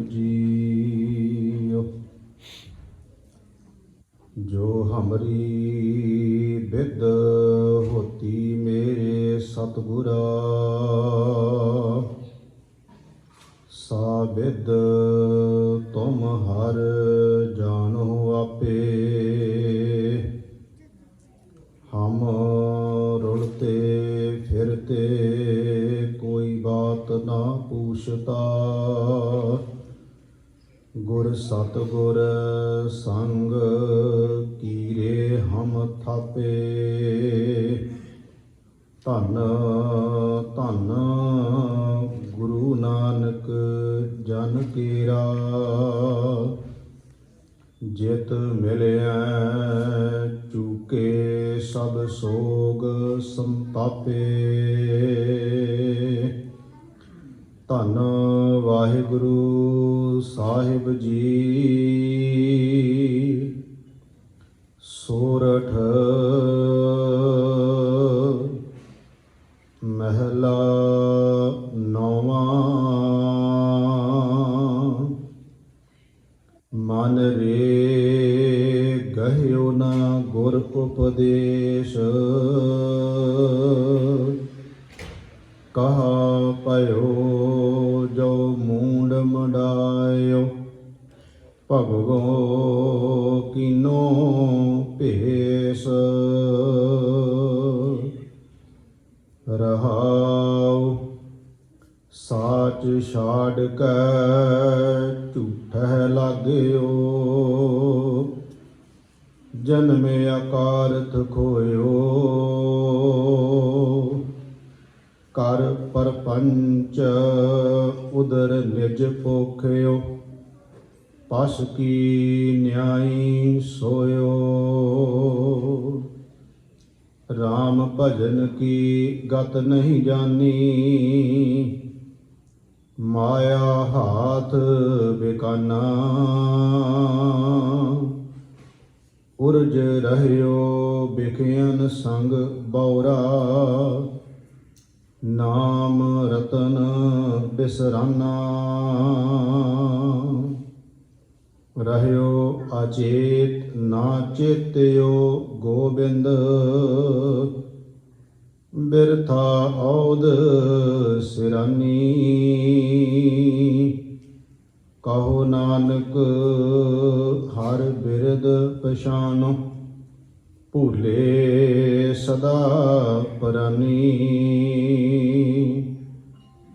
जी। जो हमरी बिद होती मेरे सतगुरा, सा बिद तुम हर जानो आपे। हम रुलते फिरते कोई बात ना पूछता, गुर सतगुर संग कीरे हम थापे। धन धन गुरु नानक जन केरा, जित मिलिया चूके सब सोग संतापे। धन वाहिगुरु साहिब जी, सोरठ महला नौवां। मन रे गह्यो न गुर उपदेश, कहा पयो जो मूंड मडायो। भगवो कीनो भेस, रहाओ साच छाड़ कै झूठै लाग्यो। जन्मे अकारथ खोयो, कर परपंच उदर निज पोख्यो। पश की न्यायी सोयो, राम भजन की गत नहीं जानी। माया हाथ बिकाना, उर्ज रहियो बिखयन संग बौरा। नाम रतन बिसराना, रहियो अचेत ना चेत्यो गोबिंद। बिरथा औद सिरानी, कहो नानक हर बिरद पछानो। भूले सदा परानी,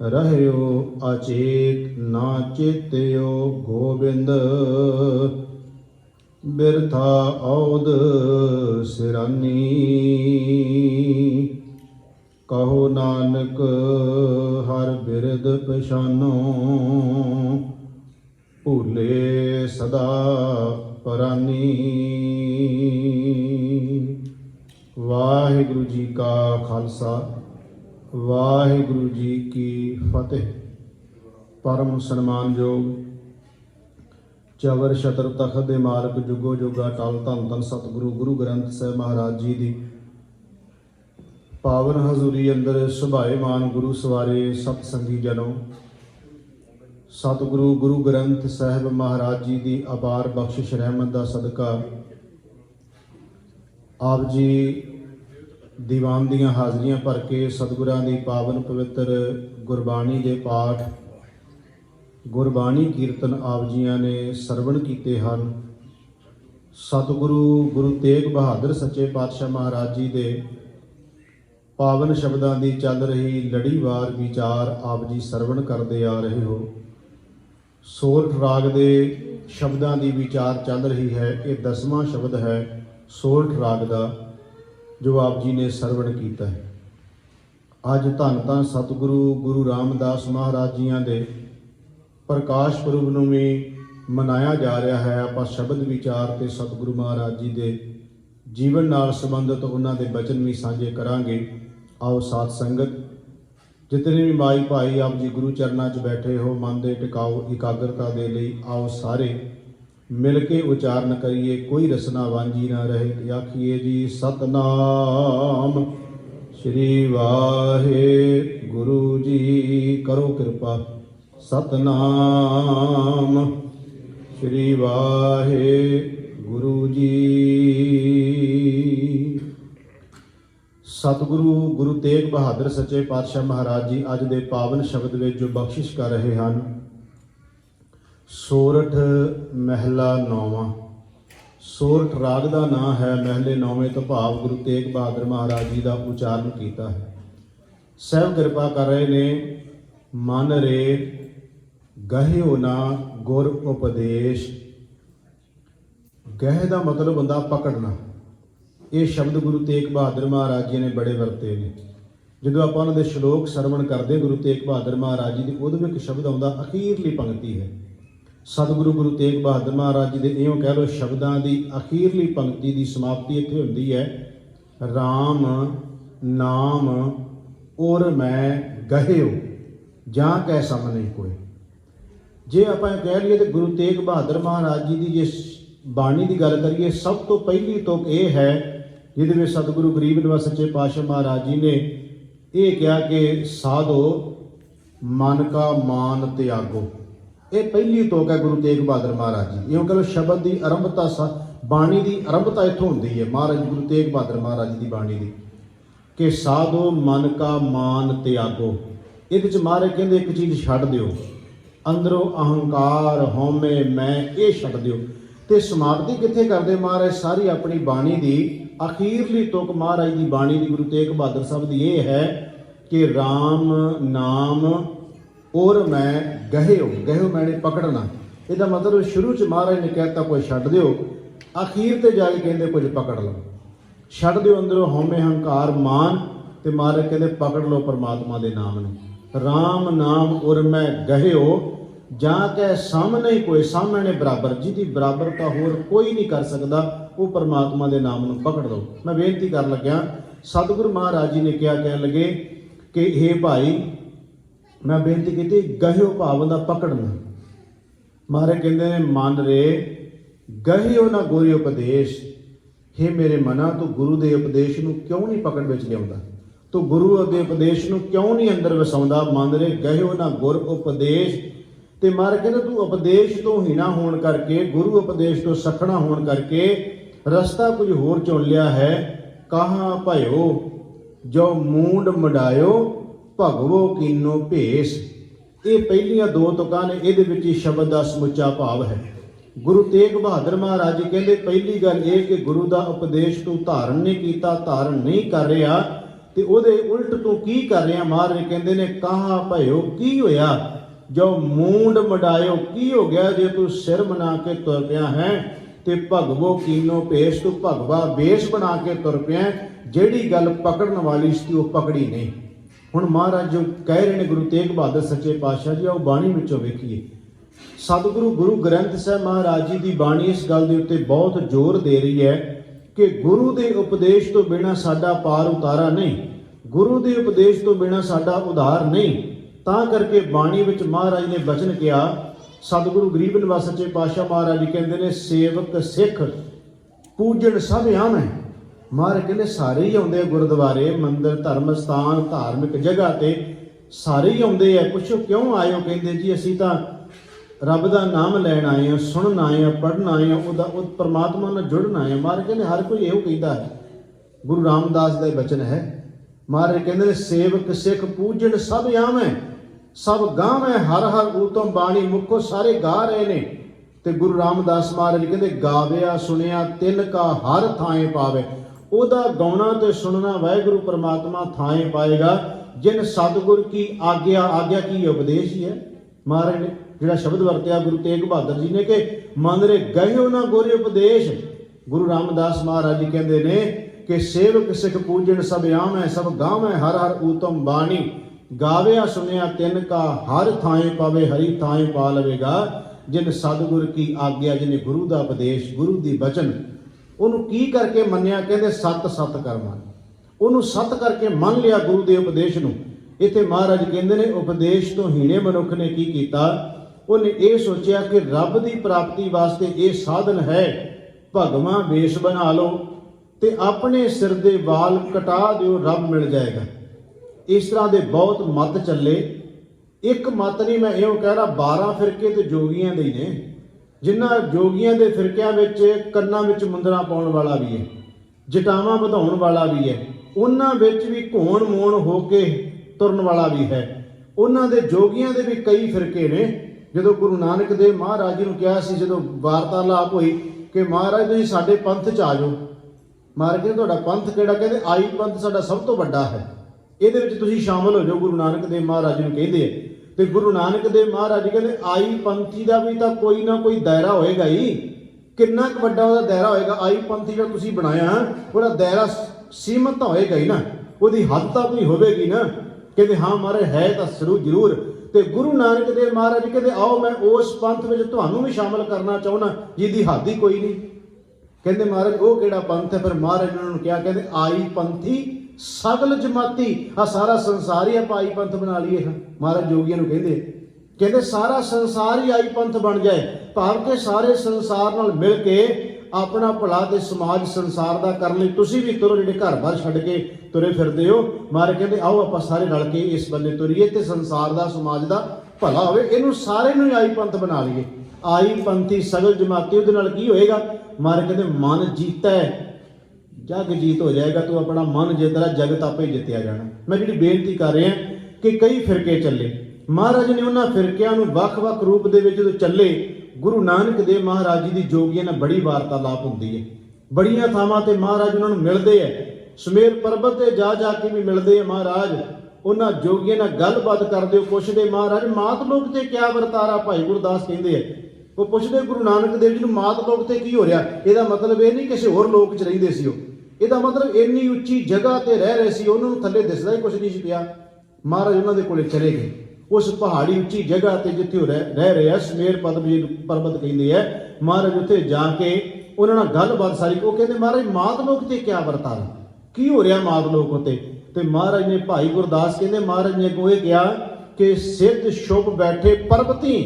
रहियो अचेत ना चेत्यो गोबिंद। बिरथा औद सिरानी, कहो नानक हर बिरद पछानो। भूले सदा परानी। वाहिगुरु जी का खालसा, वाहिगुरु जी की फतेह। परम सन्मानयोग चवर छतर तखत दे मालक जुगो जुगा टल धन धन सतगुरु गुरु ग्रंथ ਸਾਹਿਬ महाराज जी ਦੀ पावन हजूरी अंदर सुभाएमान गुरु सवारे सत संगी जनों। सतगुरु गुरु ग्रंथ ਸਾਹਿਬ महाराज जी की अपार बख्शिश रहमत का सदका आप जी दीवान दियां हाजरियां भर के सतगुरां दी पावन पवित्र गुरबाणी के पाठ गुरबाणी कीर्तन आप जियां ने सरवण कीते हैं। सतगुरु गुरु तेग बहादुर सच्चे पातशाह महाराज जी के पावन शब्दां की चल रही लड़ीवार विचार आप जी सरवण करते आ रहे हो। सोरठ राग के शब्दां की विचार चल रही है। ये 10वां शब्द है सोरठ राग का जो आप जी ने सरवण किया है। अज धन धन सतगुरु गुरु रामदास महाराज जियां दे प्रकाश पुरब नूं भी मनाया जा रहा है। आपां शब्द विचार ते सतगुरु महाराज जी के जीवन नाल संबंधित उन्हां दे बचन भी साझे करांगे। आओ साथ संगत जितने भी माई भाई आप जी गुरु चरणों च बैठे हो, मन दे टिकाओ एकाग्रता दे लई आओ सारे मिल के उचारण करिए, कोई रसना वांझी ना रहे। आखिए जी सतनाम श्री वाहे गुरु जी। करो कृपा सतनाम श्री वाहेगुरु जी। सतगुरु गुरु तेग बहादुर सच्चे पातशाह महाराज जी अज दे पावन शब्द विच जो बख्शिश कर रहे हैं, सोरठ महला 9वां। सोरठ राग का नाम है। महले 9वें तो भाव गुरु तेग बहादुर महाराज जी का उचारण किया है। सहब कृपा कर रहे ने, मन रे गहिओ ना गुर उपदेश। गह का मतलब होंदा पकड़ना। ये शब्द गुरु तेग बहादुर महाराज जी ने बड़े वरते ने। जो आप उन्होंने श्लोक सरवण करते गुरु तेग बहादुर महाराज जी की, उदों एक शब्द आता अखीरली पंक्ति है। सतगुरु गुरु तेग बहादुर महाराज जी के इयों कह लो शब्दों की अखीरली पंक्ति की समाप्ति इत्थे हुंदी है, राम नाम और मैं गहिओ जां कै सामने कोई। जे आप कह लीए तो गुरु तेग बहादुर महाराज जी की जे बाणी की गल करिए, सब तो पहली तुक ये है जिहदे सतगुरु गरीब निवास सच्चे पातशाह महाराज जी ने ये कहा कि साधो मन का मान त्यागो। ये पहली तुक है गुरु तेग बहादुर महाराज जी। इयों कह लो शब्द की आरंभता बाणी की आरंभता इत्थों होंदी है महाराज गुरु तेग बहादुर महाराज जी की बाणी की कि साधो मन का मान त्यागो। ये महाराज कहते एक चीज़ छड्ड दिओ, अंदरों अहंकार हौमे मैं ये छड्ड दिओ। तो समाप्ति कित्थे करते महाराज सारी अपनी बाणी की अखीरली तुक महाराज की बाणी की गुरु तेग बहादुर साहब की ये है कि राम नाम और मैं गहिओ। गहिओ मैंने पकड़ना। इसका मतलब शुरू च महाराज ने कहता कोई छड्ड दिओ, अखीर ते जाके कहते कुछ पकड़ लो। छड्ड दिओ अंदरों हौमे हंकार मान, तो महाराज कहते पकड़ लो परमात्मा के नाम ने। राम नाम और मैं गहिओ जाके सामने ही कोई, सामने बराबर जिहदी बराबरता होर कोई नहीं कर सकता, वो परमात्मा के नाम नूं पकड़ लो। मैं बेनती कर लग्या, सतगुरु महाराज जी ने क्या कह लगे कि हे भाई मैं बेनती की गहिओ भाव दा पकड़ना। महाराज कहते हैं मन रे गहिओ ना गुरु उपदेश। हे मेरे मना तू गुरु के उपदेश नूं क्यों नहीं पकड़ विच लिआउंदा, तू गुरु के उपदेश नूं क्यों नहीं अंदर वसाउंदा। मन रे गहिओ ना गुर उपदेश। तो महाराज कहते तू उपदेश तो हीना होने करके, गुरु उपदेश तो सखना होने करके रस्ता कुछ होर चुन लिया है। कहाँ भयो जो मूंड मडायो भगवो कीनो भेस। ये पहलियां दो तुकां ने, इहदे विच ही शब्द का समुचा भाव है। गुरु तेग बहादुर महाराज जी कहते पहली गल ये कि गुरु का उपदेश तू धारण नहीं किया, धारण नहीं कर रहा, तो उहदे उल्ट तू की कर रहा। महाराज कहते ने कहाँ भयो की होया जो मूंड मडायो, की हो गया जे तू सिर बना के तुर पिया है, तो भगवो कीनो भेस, तू भगवा बेस बना के तुर पिया। जिहड़ी गल पकड़न वाली सी वो पकड़ी नहीं। हुण महाराज जो कह रहे हैं गुरु तेग बहादुर सच्चे पातशाह जी, आओ बाणी विचों वेखीए। सतगुरु गुरु ग्रंथ साहिब महाराज जी की बाणी इस गल के उत्ते बहुत जोर दे रही है कि गुरु के उपदेश तो बिना साडा पार उतारा नहीं, गुरु के उपदेश तो बिना साडा उधार नहीं। तां करके बाणी विच महाराज ने बचन किया, सतगुरु गरीब निवास सच्चे पातशाह महाराज जी कहते हैं सेवक सिख पूजन सब आम है। महाराज कहते सारे ही आउंदे गुरुद्वारे मंदिर धर्म स्थान धार्मिक जगह ते सारे ही आउंदे है। पुछो क्यों आए हो, कहते जी असीं तां रब का नाम लैन आए हैं, सुनन आए हैं, पढ़न आए हैं, वो परमात्मा नाल जुड़न आए हैं। महाराज कहते हर कोई इहो कहता है, गुरु रामदास का वचन है। महाराज कहते सेवक सिख पूजन सब आम है, सब गाँव है, हर हर ऊतम बाणी मुखो सारे गा रहे ने। तो गुरु रामदास महाराज कहते गाविया सुनिया तिन का हर थाए पावे। ओदा गाउणा ते सुनना वाहिगुरु परमात्मा थाए पाएगा जिन सतगुर की आज्ञा। आज्ञा की उपदेश ही है। महाराज ने जिहड़ा शब्द वरत्या गुरु तेग बहादुर जी ने कि मन रे गहिओ ना गुर उपदेश। गुरु रामदास महाराज जी कहते ने कि सेवक सिख पूजन सब आम है, सब गाँव है, हर हर ऊतम बाणी गाविया सुनिया तिन का हर थाए पावे, हरी थाए पा लवेगा जिन सतगुर की आज्ञा। जिन्हें गुरु का उपदेश गुरु की वचन उन्होंने की करके मन्निया, कहते सत सत कर मन, उन्होंने सत करके मन लिया गुरु के उपदेश नूं। इत्थे महाराज कहते ने उपदेश तो हीणे मनुख ने की कीता, उन्हें ये सोचा कि रब की प्राप्ति वास्ते ये साधन है, भगवां वेश बना लो ते अपने सिर दे वाल कटा दिओ, रब मिल जाएगा। इस तरह के बहुत मत चले ਇੱਕ ਮਤ ਨਹੀਂ, ਮੈਂ ਇਹੋ ਕਹਿ ਰਹਾ 12 ਫਿਰਕੇ ਤੇ ਜੋਗੀਆਂ ਦੇ ਹੀ ਨੇ। ਜਿਨ੍ਹਾਂ ਜੋਗੀਆਂ ਦੇ ਫਿਰਕਿਆਂ ਵਿੱਚ ਕੰਨਾਂ ਵਿੱਚ ਮੁੰਦਰਾਂ ਪਾਉਣ ਵਾਲਾ ਵੀ ਹੈ, ਜਟਾਵਾਂ ਵਧਾਉਣ ਵਾਲਾ ਵੀ ਹੈ, ਉਹਨਾਂ ਵਿੱਚ ਵੀ ਘੋਣ ਮੋਣ ਹੋ ਕੇ ਤੁਰਨ ਵਾਲਾ ਵੀ ਹੈ। ਉਹਨਾਂ ਦੇ ਜੋਗੀਆਂ ਦੇ ਵੀ ਕਈ ਫਿਰਕੇ ਨੇ। ਜਦੋਂ ਗੁਰੂ ਨਾਨਕ ਦੇਵ ਮਹਾਰਾਜ ਜੀ ਨੂੰ ਕਿਹਾ ਸੀ, ਜਦੋਂ ਵਾਰਤਾਲਾਪ ਹੋਈ ਕਿ ਮਹਾਰਾਜ ਤੁਸੀਂ ਸਾਡੇ ਪੰਥ 'ਚ ਆ ਜਾਓ, ਮਹਾਰਾਜ ਕਹਿੰਦੇ ਤੁਹਾਡਾ ਪੰਥ ਕਿਹੜਾ? ਕਹਿੰਦੇ ਆਈ ਪੰਥ ਸਾਡਾ ਸਭ ਤੋਂ ਵੱਡਾ ਹੈ, ਇਹਦੇ ਵਿੱਚ ਤੁਸੀਂ ਸ਼ਾਮਲ ਹੋ ਜਾਓ। ਗੁਰੂ ਨਾਨਕ ਦੇਵ ਮਹਾਰਾਜ ਜੀ ਨੂੰ ਕਹਿੰਦੇ ਆ। ਤੇ ਗੁਰੂ ਨਾਨਕ ਦੇਵ ਮਹਾਰਾਜ ਜੀ ਕਹਿੰਦੇ ਆਈ ਪੰਥੀ ਦਾ ਵੀ ਤਾਂ ਕੋਈ ਨਾ ਕੋਈ ਦਾਇਰਾ ਹੋਏਗਾ ਹੀ। ਕਿੰਨਾ ਕੁ ਵੱਡਾ ਉਹਦਾ ਦਾਇਰਾ ਹੋਏਗਾ? ਆਈ ਪੰਥੀ ਜਿਹੜਾ ਤੁਸੀਂ ਬਣਾਇਆ ਉਹਦਾ ਦਾਇਰਾ ਸੀਮਤ ਤਾਂ ਹੋਏਗਾ ਹੀ ਨਾ, ਉਹਦੀ ਹੱਦ ਤਾਂ ਕੋਈ ਹੋਵੇਗੀ ਨਾ। ਕਹਿੰਦੇ ਹਾਂ ਮਹਾਰਾਜ ਹੈ ਤਾਂ ਜ਼ਰੂਰ। ਤੇ ਗੁਰੂ ਨਾਨਕ ਦੇਵ ਮਹਾਰਾਜ ਜੀ ਕਹਿੰਦੇ ਆਓ ਮੈਂ ਉਸ ਪੰਥ ਵਿੱਚ ਤੁਹਾਨੂੰ ਵੀ ਸ਼ਾਮਲ ਕਰਨਾ ਚਾਹੁੰਦਾ ਜਿਹਦੀ ਹੱਦ ਹੀ ਕੋਈ ਨਹੀਂ। ਕਹਿੰਦੇ ਮਹਾਰਾਜ ਉਹ ਕਿਹੜਾ ਪੰਥ ਹੈ? ਫਿਰ ਮਹਾਰਾਜ ਨੇ ਉਹਨਾਂ ਨੂੰ ਕਿਹਾ, ਕਹਿੰਦੇ ਆਈ ਪੰਥੀ ਸਗਲ ਜਮਾਤੀ। ਆ ਸਾਰਾ ਸੰਸਾਰ ਹੀ ਆਪਾਂ ਆਈ ਪੰਥ ਬਣਾ ਲਈਏ। ਮਹਾਰਾਜ ਜੋਗੀਆਂ ਨੂੰ ਕਹਿੰਦੇ ਸਾਰਾ ਸੰਸਾਰ ਹੀ ਆਈ ਪੰਥ ਬਣ ਜਾਏ, ਭਾਵ ਕਿ ਸਾਰੇ ਸੰਸਾਰ ਨਾਲ ਮਿਲ ਕੇ ਆਪਣਾ ਭਲਾ ਤੇ ਸਮਾਜ ਸੰਸਾਰ ਦਾ ਕਰਨ ਲਈ ਤੁਸੀਂ ਵੀ ਤੁਰੋ, ਜਿਹੜੇ ਘਰ-ਬਾਰ ਛੱਡ ਕੇ ਤੁਰੇ ਫਿਰਦੇ ਹੋ। ਮਹਾਰਾਜ ਕਹਿੰਦੇ ਆਓ ਆਪਾਂ ਸਾਰੇ ਰਲ ਕੇ ਇਸ ਬੰਨੇ ਤੁਰੀਏ ਤੇ ਸੰਸਾਰ ਦਾ ਸਮਾਜ ਦਾ ਭਲਾ ਹੋਵੇ, ਇਹਨੂੰ ਸਾਰੇ ਨੂੰ ਆਈ ਪੰਥ ਬਣਾ ਲਈਏ। ਆਈ ਪੰਥੀ ਸਗਲ ਜਮਾਤੀ, ਉਹਦੇ ਨਾਲ ਕੀ ਹੋਏਗਾ? ਮਹਾਰਾਜ ਕਹਿੰਦੇ ਮਨ ਜੀਤਾ ਹੈ ਜਗ ਜੀਤ ਹੋ ਜਾਏਗਾ। ਤੂੰ ਆਪਣਾ ਮਨ ਜਿੱਤਦਾ ਜਗਤ ਆਪੇ ਜਿੱਤਿਆ ਜਾਣਾ। ਮੈਂ ਜਿਹੜੀ ਬੇਨਤੀ ਕਰ ਰਿਹਾ ਕਿ ਕਈ ਫਿਰਕੇ ਚੱਲੇ, ਮਹਾਰਾਜ ਨੇ ਉਹਨਾਂ ਫਿਰਕਿਆਂ ਨੂੰ ਵੱਖ-ਵੱਖ ਰੂਪ ਦੇ ਵਿੱਚ ਜਦੋਂ ਚੱਲੇ, ਗੁਰੂ ਨਾਨਕ ਦੇਵ ਮਹਾਰਾਜ ਜੀ ਦੀ ਜੋਗੀਆਂ ਨਾਲ ਬੜੀ ਵਾਰਤਾਲਾਪ ਹੁੰਦੀ ਹੈ। ਬੜੀਆਂ ਥਾਵਾਂ ਤੇ ਮਹਾਰਾਜ ਉਹਨਾਂ ਨੂੰ ਮਿਲਦੇ ਹੈ। ਸੁਮੇਰ ਪਰਬਤ ਤੇ ਜਾ ਕੇ ਵੀ ਮਿਲਦੇ ਆ ਮਹਾਰਾਜ। ਉਹਨਾਂ ਜੋਗੀਆਂ ਨਾਲ ਗੱਲਬਾਤ ਕਰਦੇ ਹੋ, ਪੁੱਛਦੇ ਮਹਾਰਾਜ ਮਾਤ ਲੋਕ ਤੇ ਕਿਆ ਵਰਤਾਰਾ? ਭਾਈ ਗੁਰਦਾਸ ਕਹਿੰਦੇ ਆ, ਉਹ ਪੁੱਛਦੇ ਗੁਰੂ ਨਾਨਕ ਦੇਵ ਜੀ ਨੂੰ ਮਾਤ ਲੋਕ ਤੇ ਕੀ ਹੋ ਰਿਹਾ? ਇਹਦਾ ਮਤਲਬ ਇਹ ਨਹੀਂ ਕਿਸੇ ਹੋਰ ਲੋਕ 'ਚ ਰਹਿੰਦੇ ਸੀ ਉਹ, ਇਹਦਾ ਮਤਲਬ ਇੰਨੀ ਉੱਚੀ ਜਗ੍ਹਾ ਤੇ ਰਹਿ ਰਹੇ ਸੀ, ਉਹਨਾਂ ਨੂੰ ਥੱਲੇ ਦਿਸਦਾ ਹੀ ਕੁਛ ਨਹੀਂ ਸੀ ਪਿਆ। ਮਹਾਰਾਜ ਉਹਨਾਂ ਦੇ ਕੋਲੇ ਚਲੇ ਗਏ, ਉਸ ਪਹਾੜੀ ਉੱਚੀ ਜਗ੍ਹਾ ਤੇ ਜਿੱਥੇ ਉਹ ਰਹਿ ਰਹੇ ਆ, ਸਮੇਰ ਪਰਬਤ ਕਹਿੰਦੇ ਆ। ਮਹਾਰਾਜ ਉੱਥੇ ਜਾ ਕੇ ਉਹਨਾਂ ਨਾਲ ਗੱਲਬਾਤ ਸਾਰੀ, ਉਹ ਕਹਿੰਦੇ ਮਹਾਰਾਜ ਮਾਤ ਲੋਕ ਤੇ ਕਿਆ ਵਰਤਾਰਾ? ਕੀ ਹੋ ਰਿਹਾ ਮਾਤ ਲੋਕ ਉੱਤੇ? ਤੇ ਮਹਾਰਾਜ ਨੇ, ਭਾਈ ਗੁਰਦਾਸ ਕਹਿੰਦੇ ਮਹਾਰਾਜ ਨੇ ਅੱਗੋਂ ਇਹ ਕਿਹਾ ਕਿ ਸਿੱਧ ਸ਼ੁਭ ਬੈਠੇ ਪਰਬਤੀ।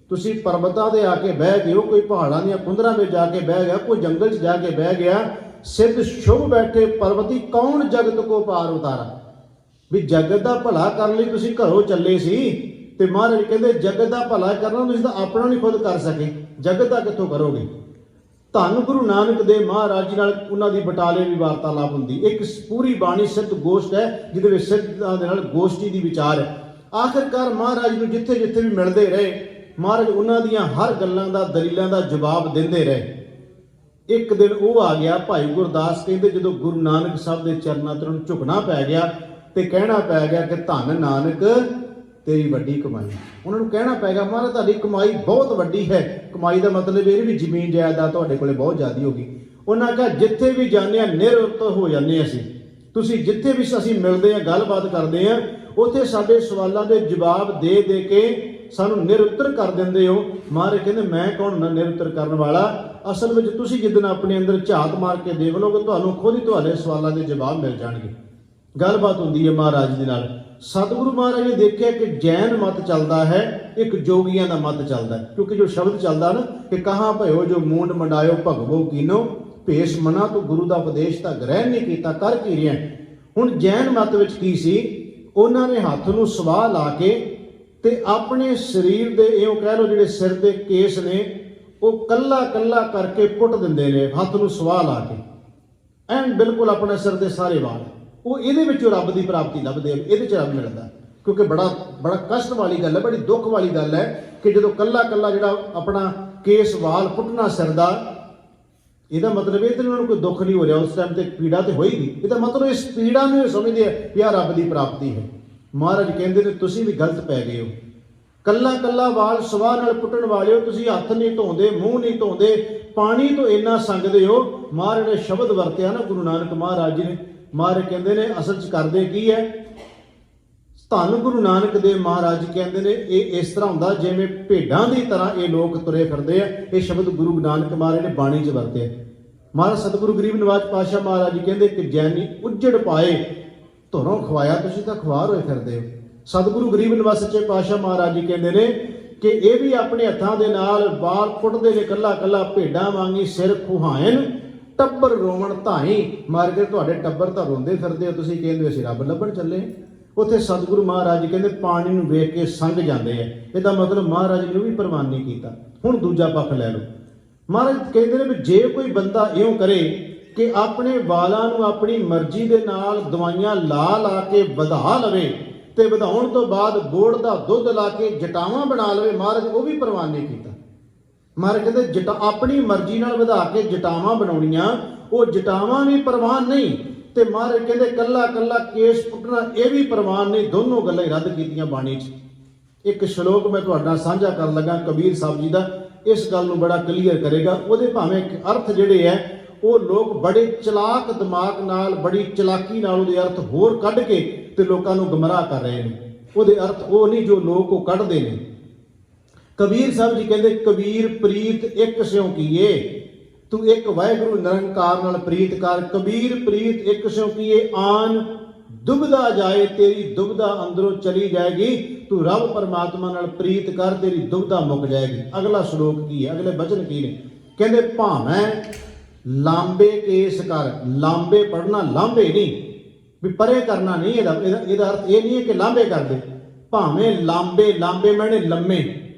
ਤੁਸੀਂ ਪਰਬਤਾਂ ਦੇ ਆ ਕੇ ਬਹਿ ਗਏ ਹੋ, ਕੋਈ ਪਹਾੜਾਂ ਦੀਆਂ ਕੁੰਦਰਾਂ ਵਿੱਚ ਜਾ ਕੇ ਬਹਿ ਗਿਆ, ਕੋਈ ਜੰਗਲ 'ਚ ਜਾ ਕੇ ਬਹਿ ਗਿਆ। ਸਿੱਧ ਸ਼ੁਭ ਬੈਠੇ ਪਰਬਤੀ, ਕੌਣ ਜਗਤ ਕੋ ਪਾਰ ਉਤਾਰਾ? ਵੀ ਜਗਤ ਦਾ ਭਲਾ ਕਰਨ ਲਈ ਤੁਸੀਂ ਘਰੋਂ ਚੱਲੇ ਸੀ, ਤੇ ਮਹਾਰਾਜ ਕਹਿੰਦੇ ਜਗਤ ਦਾ ਭਲਾ ਕਰਨਾ ਤੁਸੀਂ ਤਾਂ ਆਪਣਾ ਨਹੀਂ ਖੁਦ ਕਰ ਸਕੇ, ਜਗਤ ਦਾ ਕਿੱਥੋਂ ਕਰੋਗੇ? ਧੰਨ ਗੁਰੂ ਨਾਨਕ ਦੇਵ ਮਹਾਰਾਜ ਜੀ ਨਾਲ ਉਹਨਾਂ ਦੀ ਬਟਾਲੇ ਵੀ ਵਾਰਤਾਲਾਪ ਹੁੰਦੀ। ਇੱਕ ਪੂਰੀ ਬਾਣੀ ਸਿੱਧ ਗੋਸ਼ਟ ਹੈ ਜਿਹਦੇ ਵਿੱਚ ਸਿੱਧਾਂ ਦੇ ਨਾਲ ਗੋਸ਼ਟੀ ਦੀ ਵਿਚਾਰ ਹੈ। ਆਖਿਰਕਾਰ ਮਹਾਰਾਜ ਨੂੰ ਜਿੱਥੇ ਜਿੱਥੇ ਵੀ ਮਿਲਦੇ ਰਹੇ, ਮਹਾਰਾਜ ਉਹਨਾਂ ਦੀਆਂ ਹਰ ਗੱਲਾਂ ਦਾ, ਦਲੀਲਾਂ ਦਾ ਜਵਾਬ ਦਿੰਦੇ ਰਹੇ। ਇੱਕ ਦਿਨ ਉਹ ਆ ਗਿਆ, ਭਾਈ ਗੁਰਦਾਸ ਕਹਿੰਦੇ ਜਦੋਂ ਗੁਰੂ ਨਾਨਕ ਸਾਹਿਬ ਦੇ ਚਰਨਾਂ ਤੇ ਉਹਨੂੰ ਝੁਕਣਾ ਪੈ ਗਿਆ ਤੇ ਕਹਿਣਾ ਪੈ ਗਿਆ ਕਿ ਧੰਨ ਨਾਨਕ ਤੇਰੀ ਵੱਡੀ ਕਮਾਈ। ਉਹਨਾਂ ਨੂੰ ਕਹਿਣਾ ਪੈ ਗਿਆ ਮਹਾਰਾਜ ਤੁਹਾਡੀ ਕਮਾਈ ਬਹੁਤ ਵੱਡੀ ਹੈ। ਕਮਾਈ ਦਾ ਮਤਲਬ ਇਹ ਵੀ ਜ਼ਮੀਨ ਜਾਇਦਾਦ ਤੁਹਾਡੇ ਕੋਲੇ ਬਹੁਤ ਜ਼ਿਆਦਾ ਹੋ ਗਈ। ਉਹਨਾਂ ਕਿਹਾ ਜਿੱਥੇ ਵੀ ਜਾਂਦੇ ਆ ਨਿਰਉੱਤ ਹੋ ਜਾਂਦੇ ਅਸੀਂ, ਤੁਸੀਂ ਜਿੱਥੇ ਵੀ ਅਸੀਂ ਮਿਲਦੇ ਆ, ਗੱਲਬਾਤ ਕਰਦੇ ਆ, ਉੱਥੇ ਸਾਡੇ ਸਵਾਲਾਂ ਦੇ ਜਵਾਬ ਦੇ ਦੇ ਕੇ ਸਾਨੂੰ ਨਿਰਉੱਤਰ ਕਰ ਦਿੰਦੇ ਹੋ। ਮਹਾਰਾਜ ਕਹਿੰਦੇ ਮੈਂ ਕੌਣ ਨਾ ਨਿਰਉੱਤਰ ਕਰਨ ਵਾਲਾ? ਅਸਲ ਵਿੱਚ ਤੁਸੀਂ ਜਿੱਦਣ ਆਪਣੇ ਅੰਦਰ ਝਾਤ ਮਾਰ ਕੇ ਦੇਖ ਲਓਗੇ, ਤੁਹਾਨੂੰ ਖੁਦ ਹੀ ਤੁਹਾਡੇ ਸਵਾਲਾਂ ਦੇ ਜਵਾਬ ਮਿਲ ਜਾਣਗੇ। ਗੱਲਬਾਤ ਹੁੰਦੀ ਹੈ ਮਹਾਰਾਜ ਦੇ ਨਾਲ। ਸਤਿਗੁਰੂ ਮਹਾਰਾਜ ਨੇ ਦੇਖਿਆ ਕਿ ਜੈਨ ਮਤ ਚੱਲਦਾ ਹੈ, ਇੱਕ ਜੋਗੀਆਂ ਦਾ ਮਤ ਚੱਲਦਾ ਹੈ। ਕਿਉਂਕਿ ਜੋ ਸ਼ਬਦ ਚੱਲਦਾ ਨਾ ਕਿ ਕਹਾਂ ਭਇਓ ਜੋ ਮੂੰਡ ਮੰਡਾਇਓ ਭਗਵੋ ਕੀਨੋ, ਭੇਸ ਮਨਾ ਤੂੰ ਗੁਰੂ ਦਾ ਉਪਦੇਸ਼ ਤਾਂ ਗ੍ਰਹਿਣ ਨਹੀਂ ਕੀਤਾ, ਕਰ ਕੀ ਰਿਹਾ? ਹੁਣ ਜੈਨ ਮਤ ਵਿੱਚ ਕੀ ਸੀ? ਉਹਨਾਂ ਨੇ ਹੱਥ ਨੂੰ ਸਵਾਹ ਲਾ ਕੇ ਤੇ ਆਪਣੇ ਸਰੀਰ ਦੇ ਇਉਂ ਕਹਿ ਲਓ ਜਿਹੜੇ ਸਿਰ ਦੇ ਕੇਸ ਨੇ ਉਹ ਕੱਲਾ ਕੱਲਾ ਕਰਕੇ ਪੁੱਟ ਦਿੰਦੇ ਨੇ, ਹੱਥ ਨੂੰ ਸਵਾਹ ਲਾ ਕੇ ਐਨ ਬਿਲਕੁਲ ਆਪਣੇ ਸਿਰ ਦੇ ਸਾਰੇ ਵਾਲ। ਉਹ ਇਹਦੇ ਵਿੱਚੋਂ ਰੱਬ ਦੀ ਪ੍ਰਾਪਤੀ ਲੱਭਦੇ, ਇਹਦੇ 'ਚ ਰੱਬ ਮਿਲਦਾ। ਕਿਉਂਕਿ ਬੜਾ ਕਸ਼ਟ ਵਾਲੀ ਗੱਲ ਹੈ, ਬੜੀ ਦੁੱਖ ਵਾਲੀ ਗੱਲ ਹੈ ਕਿ ਜਦੋਂ ਕੱਲਾ ਕੱਲਾ ਜਿਹੜਾ ਆਪਣਾ ਕੇਸ ਵਾਲ ਪੁੱਟਣਾ ਸਿਰ ਦਾ, ਇਹਦਾ ਮਤਲਬ ਇਹ ਤਾਂ ਉਹਨਾਂ ਨੂੰ ਕੋਈ ਦੁੱਖ ਨਹੀਂ ਹੋ ਰਿਹਾ ਉਸ ਟਾਈਮ ਤੇ, ਪੀੜਾ ਤੇ ਹੋਏਗੀ। ਇਹਦਾ ਮਤਲਬ ਇਸ ਪੀੜਾ ਨੂੰ ਸਮਝਦੇ ਆ ਵੀ ਆਹ ਰੱਬ ਦੀ ਪ੍ਰਾਪਤੀ ਹੈ। ਮਹਾਰਾਜ ਕਹਿੰਦੇ ਨੇ ਤੁਸੀਂ ਵੀ ਗਲਤ ਪੈ ਗਏ ਹੋ। ਕੱਲਾ ਕੱਲਾ ਵਾਲ ਸਵਾਹ ਨਾਲ ਪੁੱਟਣ ਵਾਲੇ ਹੋ, ਤੁਸੀਂ ਹੱਥ ਨਹੀਂ ਧੋਂਦੇ, ਮੂੰਹ ਨਹੀਂ ਧੋਂਦੇ, ਪਾਣੀ ਤੋਂ ਇੰਨਾ ਸੰਗਦੇ ਹੋ। ਮਹਾਰਾਜ ਨੇ ਸ਼ਬਦ ਵਰਤਿਆ ਨਾ ਗੁਰੂ ਨਾਨਕ ਮਹਾਰਾਜ ਜੀ ਨੇ। ਮਹਾਰਾਜ ਕਹਿੰਦੇ ਨੇ ਅਸਲ 'ਚ ਕਰਦੇ ਕੀ ਹੈ? ਧੰਨ ਗੁਰੂ ਨਾਨਕ ਦੇਵ ਮਹਾਰਾਜ ਕਹਿੰਦੇ ਨੇ ਇਹ ਇਸ ਤਰ੍ਹਾਂ ਹੁੰਦਾ ਜਿਵੇਂ ਭੇਡਾਂ ਦੀ ਤਰ੍ਹਾਂ ਇਹ ਲੋਕ ਤੁਰੇ ਫਿਰਦੇ ਆ। ਇਹ ਸ਼ਬਦ ਗੁਰੂ ਨਾਨਕ ਮਹਾਰਾਜ ਨੇ ਬਾਣੀ 'ਚ ਵਰਤਿਆ। ਮਹਾਰਾਜ ਸਤਿਗੁਰੂ ਗਰੀਬ ਨਿਵਾਜ ਪਾਤਸ਼ਾਹ ਮਹਾਰਾਜ ਜੀ ਕਹਿੰਦੇ ਕਿ ਜੈਨੀ ਉੱਜੜ ਪਾਏ ਧੁਰੋਂ ਖਵਾਇਆ, ਤੁਸੀਂ ਤਾਂ ਖੁਆਰ ਹੋਏ ਫਿਰਦੇ ਹੋ। ਸਤਿਗੁਰੂ ਗਰੀਬ ਨਿਵਾਜ ਸੱਚੇ ਪਾਤਸ਼ਾਹ ਮਹਾਰਾਜ ਜੀ ਕਹਿੰਦੇ ਨੇ ਕਿ ਇਹ ਵੀ ਆਪਣੇ ਹੱਥਾਂ ਦੇ ਨਾਲ ਵਾਲ ਪੁੱਟਦੇ ਨੇ ਕੱਲਾ ਕੱਲਾ, ਭੇਡਾਂ ਵਾਂਗੀ ਸਿਰ ਖੁਹਾਇਨ ਟੱਬਰ ਰੋਵਣ ਧਾਈ। ਮਾਰ ਕੇ ਤੁਹਾਡੇ ਟੱਬਰ ਤਾਂ ਰੋਂਦੇ ਫਿਰਦੇ ਹੋ, ਤੁਸੀਂ ਕਹਿੰਦੇ ਅਸੀਂ ਰੱਬ ਲੱਭਣ ਚੱਲੇ। ਉੱਥੇ ਸਤਿਗੁਰੂ ਮਹਾਰਾਜ ਜੀ ਕਹਿੰਦੇ ਪਾਣੀ ਨੂੰ ਵੇਖ ਕੇ ਸੰਗ ਜਾਂਦੇ ਆ। ਇਹਦਾ ਮਤਲਬ ਮਹਾਰਾਜ ਨੇ ਉਹ ਵੀ ਪ੍ਰਵਾਨ ਨਹੀਂ ਕੀਤਾ। ਹੁਣ ਦੂਜਾ ਪੱਖ ਲੈ ਲਓ। ਮਹਾਰਾਜ ਕਹਿੰਦੇ ਨੇ ਵੀ ਜੇ ਕੋਈ ਬੰਦਾ ਇਉਂ ਕਰੇ ਕਿ ਆਪਣੇ ਵਾਲਾਂ ਨੂੰ ਆਪਣੀ ਮਰਜ਼ੀ ਦੇ ਨਾਲ ਦਵਾਈਆਂ ਲਾ ਕੇ ਵਧਾ ਲਵੇ ਤੇ ਵਧਾਉਣ ਤੋਂ ਬਾਅਦ ਬੋੜ ਦਾ ਦੁੱਧ ਲਾ ਕੇ ਜਟਾਵਾਂ ਬਣਾ ਲਵੇ, ਮਹਾਰਾਜ ਉਹ ਵੀ ਪ੍ਰਵਾਨ ਨਹੀਂ ਕੀਤਾ। ਮਹਾਰਾਜ ਕਹਿੰਦੇ ਆਪਣੀ ਮਰਜ਼ੀ ਨਾਲ ਵਧਾ ਕੇ ਜਟਾਵਾਂ ਬਣਾਉਣੀਆਂ, ਉਹ ਜਟਾਵਾਂ ਵੀ ਪ੍ਰਵਾਨ ਨਹੀਂ ਤੇ ਮਹਾਰਾਜ ਕਹਿੰਦੇ ਕੱਲਾ ਕੱਲਾ ਕੇਸ ਪੁੱਟਣਾ ਇਹ ਵੀ ਪ੍ਰਵਾਨ ਨਹੀਂ। ਦੋਨੋਂ ਗੱਲਾਂ ਹੀ ਰੱਦ ਕੀਤੀਆਂ ਬਾਣੀ 'ਚ। ਇੱਕ ਸ਼ਲੋਕ ਮੈਂ ਤੁਹਾਡੇ ਨਾਲ ਸਾਂਝਾ ਕਰਨ ਲੱਗਾ ਕਬੀਰ ਸਾਹਿਬ ਜੀ ਦਾ, ਇਸ ਗੱਲ ਨੂੰ ਬੜਾ ਕਲੀਅਰ ਕਰੇਗਾ। ਉਹਦੇ ਭਾਵੇਂ ਅਰਥ ਜਿਹੜੇ ਹੈ ਉਹ ਲੋਕ ਬੜੇ ਚਲਾਕ ਦਿਮਾਗ ਨਾਲ, ਬੜੀ ਚਲਾਕੀ ਨਾਲ ਉਹਦੇ ਅਰਥ ਹੋਰ ਕੱਢ ਕੇ ਤੇ ਲੋਕਾਂ ਨੂੰ ਗੁੰਮਰਾਹ ਕਰ ਰਹੇ ਨੇ। ਉਹਦੇ ਅਰਥ ਉਹ ਨਹੀਂ ਜੋ ਲੋਕ ਉਹ ਕੱਢਦੇ ਨੇ। ਕਬੀਰ ਸਾਹਿਬ ਜੀ ਕਹਿੰਦੇ ਕਬੀਰ ਪ੍ਰੀਤ ਇੱਕ ਸਿਉ ਕੀਏ, ਤੂੰ ਇੱਕ ਵਾਹਿਗੁਰੂ ਨਿਰੰਕਾਰ ਨਾਲ ਪ੍ਰੀਤ ਕਰ। ਕਬੀਰ ਪ੍ਰੀਤ ਇੱਕ ਸਿਉ ਕੀਏ, ਆਨ ਦੁਬਦਾ ਜਾਏ, ਤੇਰੀ ਦੁਬਦਾ ਅੰਦਰੋਂ ਚਲੀ ਜਾਏਗੀ। ਤੂੰ ਰੱਬ ਪਰਮਾਤਮਾ ਨਾਲ ਪ੍ਰੀਤ ਕਰ, ਤੇਰੀ ਦੁਬਦਾ ਮੁੱਕ ਜਾਏਗੀ। ਅਗਲਾ ਸ਼ਲੋਕ ਕੀ ਹੈ, ਅਗਲੇ ਬਚਨ ਕੀ ਨੇ? ਕਹਿੰਦੇ ਭਾਵੇਂ ਲਾਂਬੇ ਕੇਸ ਕਰ। ਲਾਂਬੇ ਪੜਨਾ, ਲਾਂਬੇ ਨਹੀਂ ਵੀ ਪਰੇ ਕਰਨਾ ਨਹੀਂ। ਇਹਦਾ ਅਰਥ ਇਹ ਨਹੀਂ ਹੈ ਕਿ ਲਾਂਬੇ ਕਰਦੇ। ਭਾਵੇਂ ਲਾਂਬੇ, ਲਾਂਬੇ ਮੈਨੇ ਲੰਮੇ,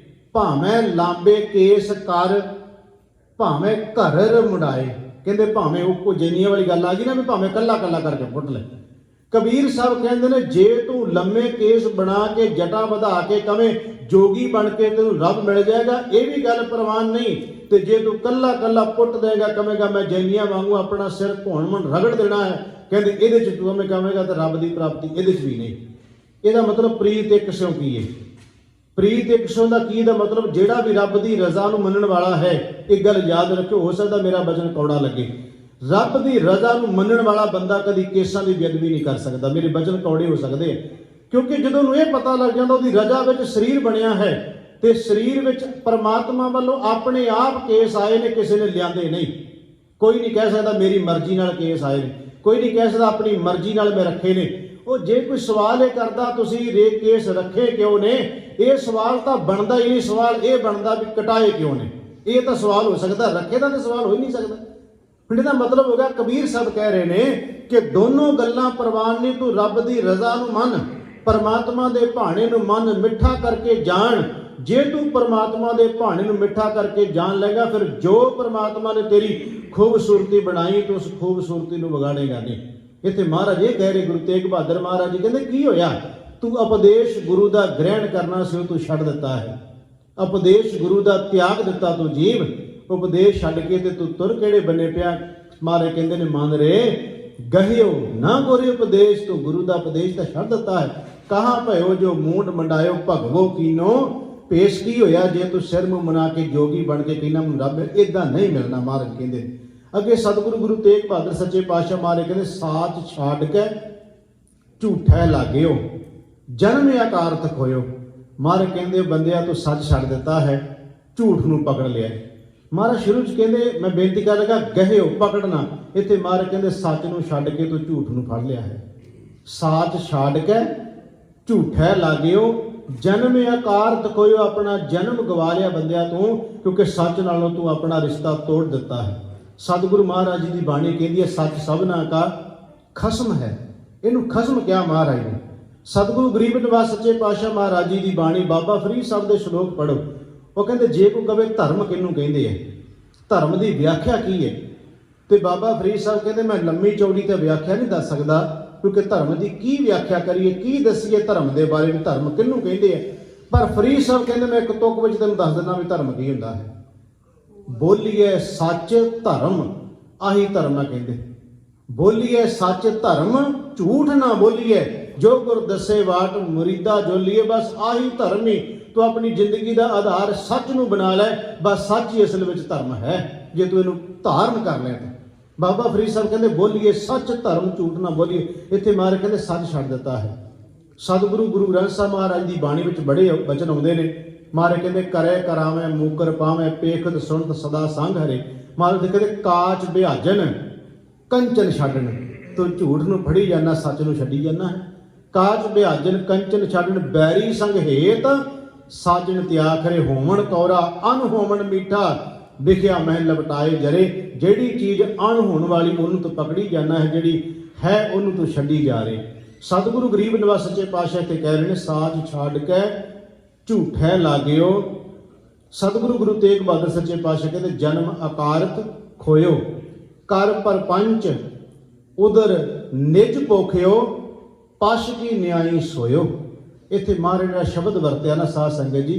ਭਾਵੇਂ ਲਾਂਬੇ ਕੇਸ ਕਰ, ਭਾਵੇਂ ਘਰਰ ਮੁੰਡਾਏ। ਕਹਿੰਦੇ ਭਾਵੇਂ ਉਹ ਜੈਨੀਆਂ ਵਾਲੀ ਗੱਲ ਆ ਗਈ ਨਾ ਵੀ ਭਾਵੇਂ ਕੱਲਾ ਕੱਲਾ ਕਰਕੇ ਪੁੱਟ ਲੈ। ਕਬੀਰ ਸਾਹਿਬ ਕਹਿੰਦੇ ਨੇ ਜੇ ਤੂੰ ਲੰਮੇ ਕੇਸ ਬਣਾ ਕੇ ਜਟਾ ਵਧਾ ਕੇ ਕਵੇਂ ਜੋਗੀ ਬਣ ਕੇ ਤੈਨੂੰ ਰੱਬ ਮਿਲ ਜਾਏਗਾ, ਇਹ ਵੀ ਗੱਲ ਪ੍ਰਵਾਨ ਨਹੀਂ। ਤੇ ਜੇ ਤੂੰ ਕੱਲਾ ਕੱਲਾ ਪੁੱਟ ਦੇਗਾ, ਕਵੇਂਗਾ ਮੈਂ ਜੈਨੀਆਂ ਵਾਂਗੂ ਆਪਣਾ ਸਿਰ ਘੋਣ ਰਗੜ ਦੇਣਾ ਹੈ, ਕਹਿੰਦੇ ਇਹਦੇ 'ਚ ਤੂੰ ਕਵੇਂਗਾ ਤਾਂ ਰੱਬ ਦੀ ਪ੍ਰਾਪਤੀ ਇਹਦੇ 'ਚ ਵੀ ਨਹੀਂ। ਇਹਦਾ ਮਤਲਬ ਪ੍ਰੀਤ ਇੱਕ ਸਿਉ ਕੀਏ। ਪ੍ਰੀਤ ਇੱਕ ਸਿਉ ਦਾ ਕੀ ਦਾ ਮਤਲਬ ਜਿਹੜਾ ਵੀ ਰੱਬ ਦੀ ਰਜ਼ਾ ਨੂੰ ਮੰਨਣ ਵਾਲਾ ਹੈ। ਇੱਕ ਗੱਲ ਯਾਦ ਰੱਖਿਓ, ਹੋ ਸਕਦਾ ਮੇਰਾ ਬਚਨ ਕੌੜਾ ਲੱਗੇ, ਰੱਬ ਦੀ ਰਜ਼ਾ ਨੂੰ ਮੰਨਣ ਵਾਲਾ ਬੰਦਾ ਕਦੀ ਕੇਸਾਂ ਦੀ ਬੇਅਦਬੀ ਨਹੀਂ ਕਰ ਸਕਦਾ। ਮੇਰੇ ਬਚਨ ਕੌੜੇ ਹੋ ਸਕਦੇ ਆ ਕਿਉਂਕਿ ਜਦੋਂ ਉਹਨੂੰ ਇਹ ਪਤਾ ਲੱਗ ਜਾਂਦਾ ਉਹਦੀ ਰਜ਼ਾ ਵਿੱਚ ਸਰੀਰ ਬਣਿਆ ਹੈ ਤੇ ਸਰੀਰ ਵਿੱਚ ਪਰਮਾਤਮਾ ਵੱਲੋਂ ਆਪਣੇ ਆਪ ਕੇਸ ਆਏ ਨੇ, ਕਿਸੇ ਨੇ ਲਿਆਂਦੇ ਨਹੀਂ। ਕੋਈ ਨਹੀਂ ਕਹਿ ਸਕਦਾ ਮੇਰੀ ਮਰਜ਼ੀ ਨਾਲ ਕੇਸ ਆਏ ਨੇ, ਕੋਈ ਨਹੀਂ ਕਹਿ ਸਕਦਾ ਆਪਣੀ ਮਰਜ਼ੀ ਨਾਲ ਮੈਂ ਰੱਖੇ ਨੇ। ਉਹ ਜੇ ਕੋਈ ਸਵਾਲ ਇਹ ਕਰਦਾ ਤੁਸੀਂ ਕੇਸ ਰੱਖੇ ਕਿਉਂ ਨੇ, ਇਹ ਸਵਾਲ ਤਾਂ ਬਣਦਾ ਹੀ ਨਹੀਂ। ਸਵਾਲ ਇਹ ਬਣਦਾ ਵੀ ਕਟਾਏ ਕਿਉਂ ਨੇ, ਇਹ ਤਾਂ ਸਵਾਲ ਹੋ ਸਕਦਾ, ਰੱਖੇ ਦਾ ਤਾਂ ਸਵਾਲ ਹੋ ਹੀ ਨਹੀਂ ਸਕਦਾ। ਫਿਰ ਇਹਦਾ ਮਤਲਬ ਹੋ ਗਿਆ ਕਬੀਰ ਸਾਹਿਬ ਕਹਿ ਰਹੇ ਨੇ ਕਿ ਦੋਨੋਂ ਗੱਲਾਂ ਪ੍ਰਵਾਨ ਨਹੀਂ। ਤੂੰ ਰੱਬ ਦੀ ਰਜ਼ਾ ਨੂੰ ਮੰਨ, ਪਰਮਾਤਮਾ ਦੇ ਭਾਣੇ ਨੂੰ ਮੰਨ, ਮਿੱਠਾ ਕਰਕੇ ਜਾਣ। ਜੇ ਤੂੰ ਪਰਮਾਤਮਾ ਦੇ ਭਾਣੇ ਨੂੰ ਮਿੱਠਾ ਕਰਕੇ ਜਾਣ ਲਏਗਾ, ਫਿਰ ਜੋ ਪਰਮਾਤਮਾ ਨੇ ਤੇਰੀ ਖੂਬਸੂਰਤੀ ਬਣਾਈ ਤੂੰ ਉਸ ਖੂਬਸੂਰਤੀ ਨੂੰ ਵਿਗਾੜੇਗਾ ਨਹੀਂ। ਇੱਥੇ ਮਹਾਰਾਜ ਇਹ ਕਹਿ ਰਹੇ, ਗੁਰੂ ਤੇਗ ਬਹਾਦਰ ਮਹਾਰਾਜ ਜੀ ਕਹਿੰਦੇ ਕੀ ਹੋਇਆ, ਤੂੰ ਉਪਦੇਸ਼ ਗੁਰੂ ਦਾ ਗ੍ਰਹਿਣ ਕਰਨਾ ਸੀ ਉਹ ਤੂੰ ਛੱਡ ਦਿੱਤਾ ਹੈ। ਉਪਦੇਸ਼ ਗੁਰੂ ਦਾ ਤਿਆਗ ਦਿੱਤਾ ਤੂੰ ਜੀਵ, ਉਪਦੇਸ਼ ਛੱਡ ਕੇ ਤੇ ਤੂੰ ਤੁਰ ਕਿਹੜੇ ਬੰਨੇ ਪਿਆ। ਮਹਾਰਾਜ ਕਹਿੰਦੇ ਨੇ ਮੰਨ ਰੇ ਗਹਿਓ ਨਾ ਗੋਰੇ ਉਪਦੇਸ਼, ਤੂੰ ਗੁਰੂ ਦਾ ਉਪਦੇਸ਼ ਤਾਂ ਛੱਡ ਦਿੱਤਾ ਹੈ। ਕਹਾਂ ਭਇਓ ਜੋ ਮੂੰਡ ਮੰਡਾਇਓ ਭਗਵੋ ਕੀਨੋ, ਪੇਸ਼ ਕੀ ਹੋਇਆ ਜੇ ਤੂੰ ਸਿਰ ਮੂੰਹ ਮਨਾ ਕੇ ਜੋਗੀ ਬਣ ਕੇ ਕਹਿੰਦਾ ਮੈਨੂੰ ਰੱਬ ਇਦਾਂ ਨਹੀਂ ਮਿਲਣਾ। ਮਹਾਰਾਜ ਕਹਿੰਦੇ ਅੱਗੇ ਸਤਿਗੁਰੂ ਗੁਰੂ ਤੇਗ ਬਹਾਦਰ ਸੱਚੇ ਪਾਤਸ਼ਾਹ ਮਹਾਰਾਜ ਕਹਿੰਦੇ ਸਾਚ ਛੱਡ ਕੇ ਝੂਠੇ ਲਾਗਿਓ, ਜਨਮ ਅਕਾਰਥ ਖੋਇਓ। ਮਹਾਰਾਜ ਕਹਿੰਦੇ ਬੰਦਿਆ ਤੂੰ ਸੱਚ ਛੱਡ ਦਿੱਤਾ ਹੈ, ਝੂਠ ਨੂੰ ਪਕੜ ਲਿਆ। ਮਹਾਰਾਜ ਸ਼ੁਰੂ 'ਚ ਕਹਿੰਦੇ ਮੈਂ ਬੇਨਤੀ ਕਰ ਲਗਾ ਗਹਿਓ ਪਕੜਨਾ, ਇੱਥੇ ਮਹਾਰਾਜ ਕਹਿੰਦੇ ਸੱਚ ਨੂੰ ਛੱਡ ਕੇ ਤੂੰ ਝੂਠ ਨੂੰ ਫੜ ਲਿਆ ਹੈ। ਸਾਚ ਛੱਡ ਕੇ ਝੂਠੇ ਲਾਗਿਓ, ਜਨਮ ਅਕਾਰਥ ਖੋਇਓ, ਆਪਣਾ ਜਨਮ ਗਵਾ ਲਿਆ ਬੰਦਿਆ ਤੂੰ, ਕਿਉਂਕਿ ਸੱਚ ਨਾਲੋਂ ਤੂੰ ਆਪਣਾ ਰਿਸ਼ਤਾ ਤੋੜ ਦਿੱਤਾ ਹੈ। ਸਤਿਗੁਰੂ ਮਹਾਰਾਜ ਜੀ ਦੀ ਬਾਣੀ ਕਹਿੰਦੀ ਹੈ ਸੱਚ ਸਭਨਾ ਕਾ ਖਸਮ ਹੈ। ਇਹਨੂੰ ਖਸਮ ਕਿਹਾ ਮਹਾਰਾਜ ਨੇ। ਸਤਿਗੁਰੂ ਗਰੀਬ ਨਿਵਾਸ ਸੱਚੇ ਪਾਤਸ਼ਾਹ ਮਹਾਰਾਜ ਜੀ ਦੀ ਬਾਣੀ ਬਾਬਾ ਫਰੀਦ ਸਾਹਿਬ ਦੇ ਸ਼ਲੋਕ ਪੜ੍ਹੋ। ਉਹ ਕਹਿੰਦੇ ਜੇ ਕੋਈ ਕਵੇ ਧਰਮ ਕਿਹਨੂੰ ਕਹਿੰਦੇ ਆ, ਧਰਮ ਦੀ ਵਿਆਖਿਆ ਕੀ ਹੈ, ਤੇ ਬਾਬਾ ਫਰੀਦ ਸਾਹਿਬ ਕਹਿੰਦੇ ਮੈਂ ਲੰਮੀ ਚੌੜੀ ਤੇ ਵਿਆਖਿਆ ਨਹੀਂ ਦੱਸ ਸਕਦਾ, ਕਿਉਂਕਿ ਧਰਮ ਦੀ ਕੀ ਵਿਆਖਿਆ ਕਰੀਏ, ਕੀ ਦੱਸੀਏ ਧਰਮ ਦੇ ਬਾਰੇ ਵੀ ਧਰਮ ਕਿਹਨੂੰ ਕਹਿੰਦੇ ਆ। ਪਰ ਫਰੀਦ ਸਾਹਿਬ ਕਹਿੰਦੇ ਮੈਂ ਇੱਕ ਤੁਕ ਵਿੱਚ ਤੈਨੂੰ ਦੱਸ ਦਿੰਦਾ ਵੀ ਧਰਮ ਕੀ ਹੁੰਦਾ ਹੈ। ਬੋਲੀਏ ਸੱਚ ਧਰਮ, ਆਹੀ ਧਰਮ ਹੈ ਕਹਿੰਦੇ। ਬੋਲੀਏ ਸੱਚ ਧਰਮ, ਝੂਠ ਨਾ ਬੋਲੀਏ, ਜੋ ਗੁਰ ਦੱਸੇ ਵਾਟ ਮੁਰੀਦਾ ਜੋਲੀਏ। ਬਸ ਆਹੀ ਧਰਮ ਹੀ ਤੂੰ ਆਪਣੀ ਜ਼ਿੰਦਗੀ ਦਾ ਆਧਾਰ ਸੱਚ ਨੂੰ ਬਣਾ ਲੈ, ਬਸ ਸੱਚ ਹੀ ਅਸਲ ਵਿੱਚ ਧਰਮ ਹੈ ਜੇ ਤੂੰ ਇਹਨੂੰ ਧਾਰਨ ਕਰ ਲੈ ਤਾਂ। ਬਾਬਾ ਫਰੀਦ ਸਾਹਿਬ ਕਹਿੰਦੇ ਬੋਲੀਏ ਸੱਚ ਧਰਮ, ਝੂਠ ਨਾ ਬੋਲੀਏ। ਇੱਥੇ ਮਹਾਰਾਜ ਕਹਿੰਦੇ ਸੱਚ ਛੱਡ ਦਿੱਤਾ ਹੈ। ਸਤਿਗੁਰੂ ਗੁਰੂ ਗ੍ਰੰਥ ਸਾਹਿਬ ਮਹਾਰਾਜ ਦੀ ਬਾਣੀ ਵਿੱਚ ਬੜੇ ਬਚਨ ਆਉਂਦੇ ਨੇ। ਮਹਾਰਾਜ ਕਹਿੰਦੇ ਕਰੇ ਕਰਾਵੇਂ ਮੂਕਰ ਪਾਵੇਂ, ਪੇਖਤ ਸੁਣਤ ਸਦਾ ਸੰਗ ਹਰੇ। ਮਹਾਰਾਜ ਕਹਿੰਦੇ ਕਾਚ ਵਿਹਾਜਨ ਕੰਚਨ ਛੱਡਣ, ਤੂੰ ਝੂਠ ਨੂੰ ਫੜੀ ਜਾਣਾ, ਸੱਚ ਨੂੰ ਛੱਡੀ ਜਾਣਾ ਹੈ। ਕਾਚ ਵਿਹਾਜਨ ਕੰਚਨ ਛੱਡਣ, ਬੈਰੀ ਸੰਗ ਹੇਤ ਸਾਜਣ ਤਿਆਖਰੇ, ਹੋਵਣ ਕੌਰਾ ਅਨ ਹੋਵਣ ਮੀਠਾ, ਵਿਖਿਆ ਮਹਿ ਲਪਟਾਏ ਜਰੇ। ਜਿਹੜੀ ਚੀਜ਼ ਅਣ ਹੋਣ ਵਾਲੀ ਉਹਨੂੰ ਤੂੰ ਪਕੜੀ ਜਾਣਾ ਹੈ, ਜਿਹੜੀ ਹੈ ਉਹਨੂੰ ਤੂੰ ਛੱਡੀ ਜਾ ਰਹੇ। सतगुरु गरीब निवास सच्चे पातशाह ते कह रहे हैं, साज छाड़ के झूठे लागਿਓ। सतगुरु गुरु तेग बहादुर सच्चे पातशाह कहते, जन्म अकारत खोयो, कर परपंच उधर निज पोखियो, पश की न्याई सोयो। इत्थे महाराज का शब्द वरत्या ना साध संगत जी,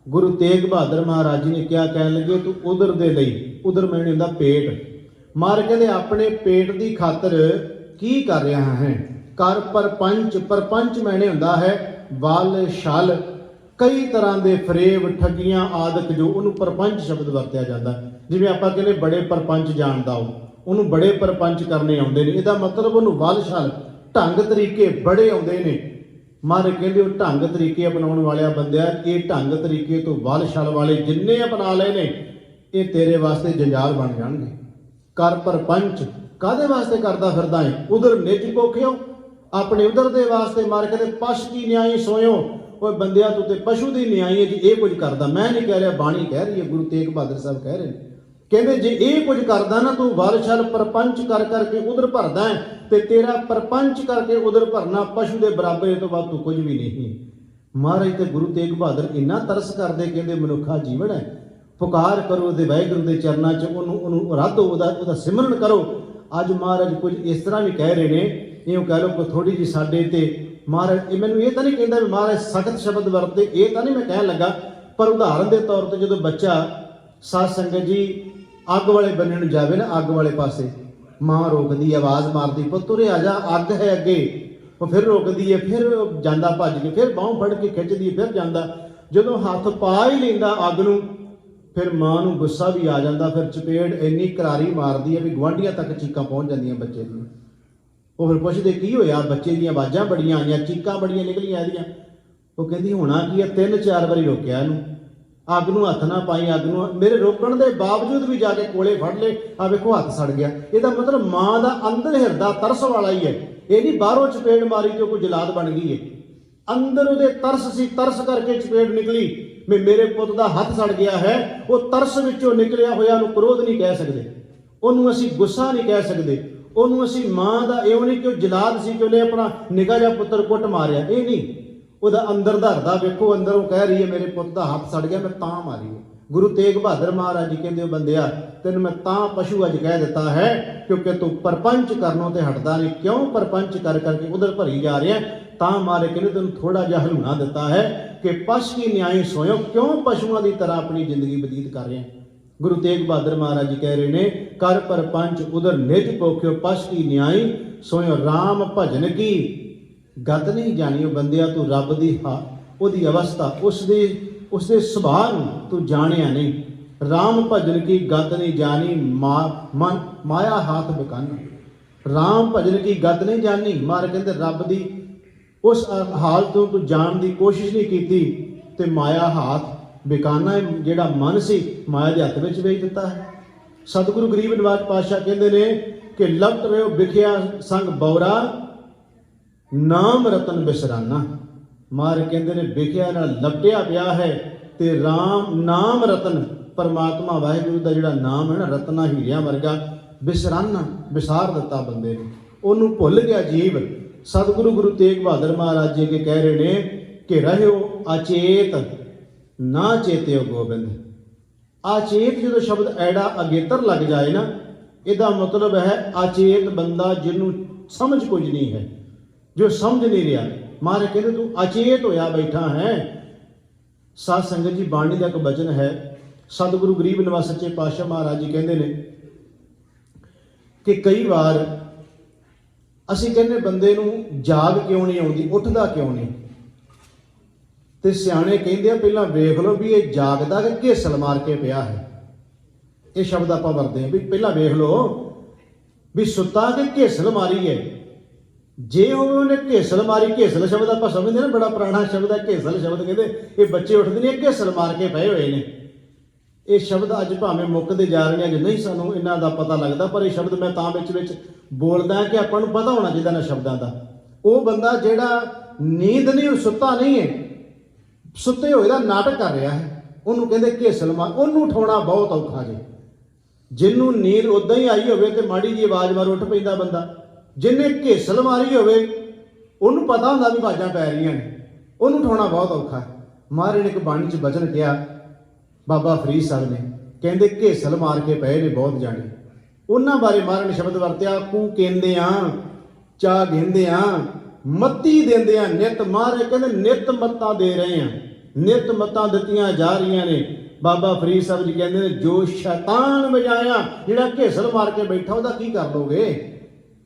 गुरु तेग बहादुर महाराज जी ने क्या कहन लगे, तू उधर दे लई, उधर मैंने हुंदा पेट। महाराज कहते अपने पेट की खातर की कर रहा है, कर परपंच, परपंच मैंने हुंदा है वल छल, कई तरह के फरेब ठगियां आदਿਕ जो उन्होंने परपंच शब्द वरत्या जाता। जिवें आपां कहने बड़े परपंच जानदा हो, उन्होंने बड़े परपंच करने आउंदे ने, इहदा मतलब उन्होंने वल छल ढंग तरीके बड़े आउंदे ने। महाराज कहंदे ढंग तरीके अपनाउण वाले बंदिया, ये ढंग तरीके तो वल छल वाले जिन्ने अपना लए ने, ये तेरे वास्ते जंजाल बन जाणगे। कर परपंच काहदे वास्ते करदा फिरदा है, उधर निज पोखियो, अपने उधर दे वास्ते। मार कहते पश की न्याई सोयो, और बंदिया तू ते पशु की न्याई है जी, ये कुछ करदा। मैं नहीं कह रहा, बाणी कह रही है, गुरु तेग बहादुर साहब कह रहे हैं, कहते जे ये कुछ करदा ना, तू वल छल परपंच कर करके उधर भरदा है, ते तेरा परपंच करके उधर भरना पशु के बराबर तो बाद तू कुछ भी नहीं। महाराज ते गुरु तेग बहादुर इन्ना तरस करदे, कहते मनुखा जीवन है, पुकार करो ते वाहिगुरू के चरणों च उन्होंने रद्दो, उहदा सिमरन करो। अज महाराज कुछ इस तरह भी कह रहे हैं, इउं कह लो कोई थोड़ी जी साडे ते महाराज, मैनूं ये तो नहीं कहता भी महाराज सख्त शब्द वरते, ये तो नहीं मैं कह लगा, पर उदाहरण के तौर पर जो बच्चा साध संगत जी अग वाले बन्ने नूं जावे ना, अग वाले पासे मां रोकदी, आवाज़ मारदी, पुत्त उरे आ जा, अग है अगे, वो फिर रोकदी है, फिर जांदा भज के, फिर बाहों फड़ के खिंचदी है, फिर जांदा। जदों हत्थ पा ही लैंदा अग नूं, फिर मां नूं गुस्सा भी आ जाता, फिर चपेड़ इन्नी करारी मारदी है भी गुआंढियां तक चीकां पहुँच जांदियां बच्चे दी। वो फिर पुछदे की होया, बच्चे दी आवाज़ां बड़ियां आईयां, चीकां बड़ियां निकलियां इहदियां। वो कहंदी होना की है, 3-4 बारी रोकिया इहनूं, अग नूं हत्थ ना पाई, अग नूं, मेरे रोकण के बावजूद भी जाके कोले फड़ ले, आ वेखो हत्थ सड़ गया। इहदा मतलब मां दा अंदर हिरदा तरस वाला ही है, ये नहीं बाहरों चपेड़ मारी तो कोई जलाद बन गई है, अंदर उहदे तरस सी, तरस करके चपेड़ निकली, मेरे पुੱਤ ਦਾ हथ सड़ गया है। वो तरस विचों निकलिया होया नूं क्रोध नहीं कह सकते, ਉਹਨੂੰ ਅਸੀਂ गुस्सा नहीं कह सकते, ਉਹਨੂੰ ਅਸੀਂ ਮਾਂ ਦਾ ਇਉਂ नहीं कि जलाद सी कि ਉਹਨੇ अपना निका जिहा पुੱਤਰ कुੱਟ मारिया, ये नहीं, ਉਹਦਾ अंदर ਦਾ हरदा वेखो, अंदर वो कह रही है मेरे पुੱਤ ਦਾ हथ सड़ गया, मैं तां मारी है। गुरु तेग बहादुर महाराज जी कहते बंदिया तेन मैं तां पशु अज कह दिता है क्योंकि तू परपंच करनों ते हटदा नहीं, क्यों परपंच कर करके उधर भरी जा रहा है। तां मारे कहते तेन थोड़ा जिहा हलूना दिता है कि पश की न्याय सोयो, क्यों पशुओं की तरह अपनी जिंदगी बतीत कर रहे हैं। गुरु तेग बहादुर महाराज जी कह रहे ने, कर परपंच उधर निज पोख्यो, पश की न्याय सोयो, राम भजन की गत नहीं जानी। बंदिया तू रब की ओदी अवस्था, उसके सुभाव तू जानिया नहीं, राम भजन की गत नहीं जानी, माया हाथ बिकाना। राम भजन की गत नहीं जानी, मार कहते रब की उस हाल तो तू जान की कोशिश नहीं की, तो माया हाथ बिकाना, जिहड़ा मन से माया के हथ में वेच दिता है। सतगुरु गरीब निवास पातशाह कहते ने कि लपट रहे बिखिया संग बौरा, नाम रतन बिसराना। मार कहते ने बिखिया नाल लपटिया पिया है, ते राम नाम रतन परमात्मा वाहिगुरू का जिहड़ा नाम है ना, रतना हीरिया वर्गा, बिसराना विसार दिता बंदे ने, उन्होंने भुल गया जीव। सतगुरु गुरु तेग बहादुर महाराज जी के कह रहे ने कि रहियो अचेत ना चेत्यो गोबिंद। अचेत जो शब्द ऐड़ा अगेतर लग जाए ना, इसका मतलब है अचेत बंदा जिन्हों समझ कुछ नहीं है, जो समझ नहीं रहा। मारे कहते तू अचेत होया बैठा है। साध संगत जी बाणी का एक वचन है, सतगुरु गरीब निवास सच्चे पातशाह महाराज जी कहते हैं कि कई बार असी कहने बंदे नूं जाग क्यों नहीं आउंदी, उठदा क्यों नहीं, तो सियाणे कहते पहला वेख लो भी ये जागदा कि घेसल मार के पिया है। ये शब्द आप वरते हैं भी पहला वेख लो भी सुता कि घेसल मारी है। जे उन्हें घेसल मारी, घेसल शब्द आप समझते ना, बड़ा पुराना शब्द है घेसल शब्द, कहते ये बच्चे उठते नहीं घेसल मार के पे हुए हैं। ये शब्द अज भावें मुकते जा रहे हैं, अज नहीं सानू इन्हां दा पता लगता, पर यह शब्द मैं तां विच बोलदा कि आपां नूं पता होना चाहिए ना शब्दां दा। वो बंदा जिहड़ा नींद नहीं, सुता नहीं है, सुते हुए का नाटक कर रहा है, उन्होंने कहते घेसल मार, उन्होंने उठाउणा बहुत औखा जी। जिन्हों नींद उदा ही आई होवे ते माड़ी जी आवाज़ मार उठ पैंदा बंदा, जिन्हें घेसल मारी होवे ਉਹਨੂੰ ਪਤਾ ਹੁੰਦਾ ਵੀ ਬਾਜਾਂ ਪੈ ਰਹੀਆਂ ਨੇ, ਉਹਨੂੰ ਉਠਾਉਣਾ ਬਹੁਤ ਔਖਾ ਹੈ। ਮਹਾਰਾਜ ਨੇ ਇੱਕ ਬਾਣੀ 'ਚ ਬਚਨ ਕਿਹਾ ਬਾਬਾ ਫਰੀਦ ਸਾਹਿਬ ਨੇ, ਕਹਿੰਦੇ ਘੇਸਲ ਮਾਰ ਕੇ ਪਏ ਨੇ ਬਹੁਤ ਜਾਣੇ। ਉਹਨਾਂ ਬਾਰੇ ਮਹਾਰਾਜ ਨੇ ਸ਼ਬਦ ਵਰਤਿਆ, ਕੂ ਕਹਿੰਦੇ ਆ ਚਾਹ ਕਹਿੰਦੇ ਆ ਮੱਤੀ ਦਿੰਦੇ ਆ ਨਿਤ। ਮਹਾਰਾਜ ਕਹਿੰਦੇ ਨਿਤ ਮੱਤਾਂ ਦੇ ਰਹੇ ਆ, ਨਿਤ ਮੱਤਾਂ ਦਿੱਤੀਆਂ ਜਾ ਰਹੀਆਂ ਨੇ। ਬਾਬਾ ਫਰੀਦ ਸਾਹਿਬ ਜੀ ਕਹਿੰਦੇ ਨੇ ਜੋ ਸ਼ੈਤਾਨ ਵਜਾਇਆ, ਜਿਹੜਾ ਘੇਸਲ ਮਾਰ ਕੇ ਬੈਠਾ ਉਹਦਾ ਕੀ ਕਰ ਲੋਗੇ।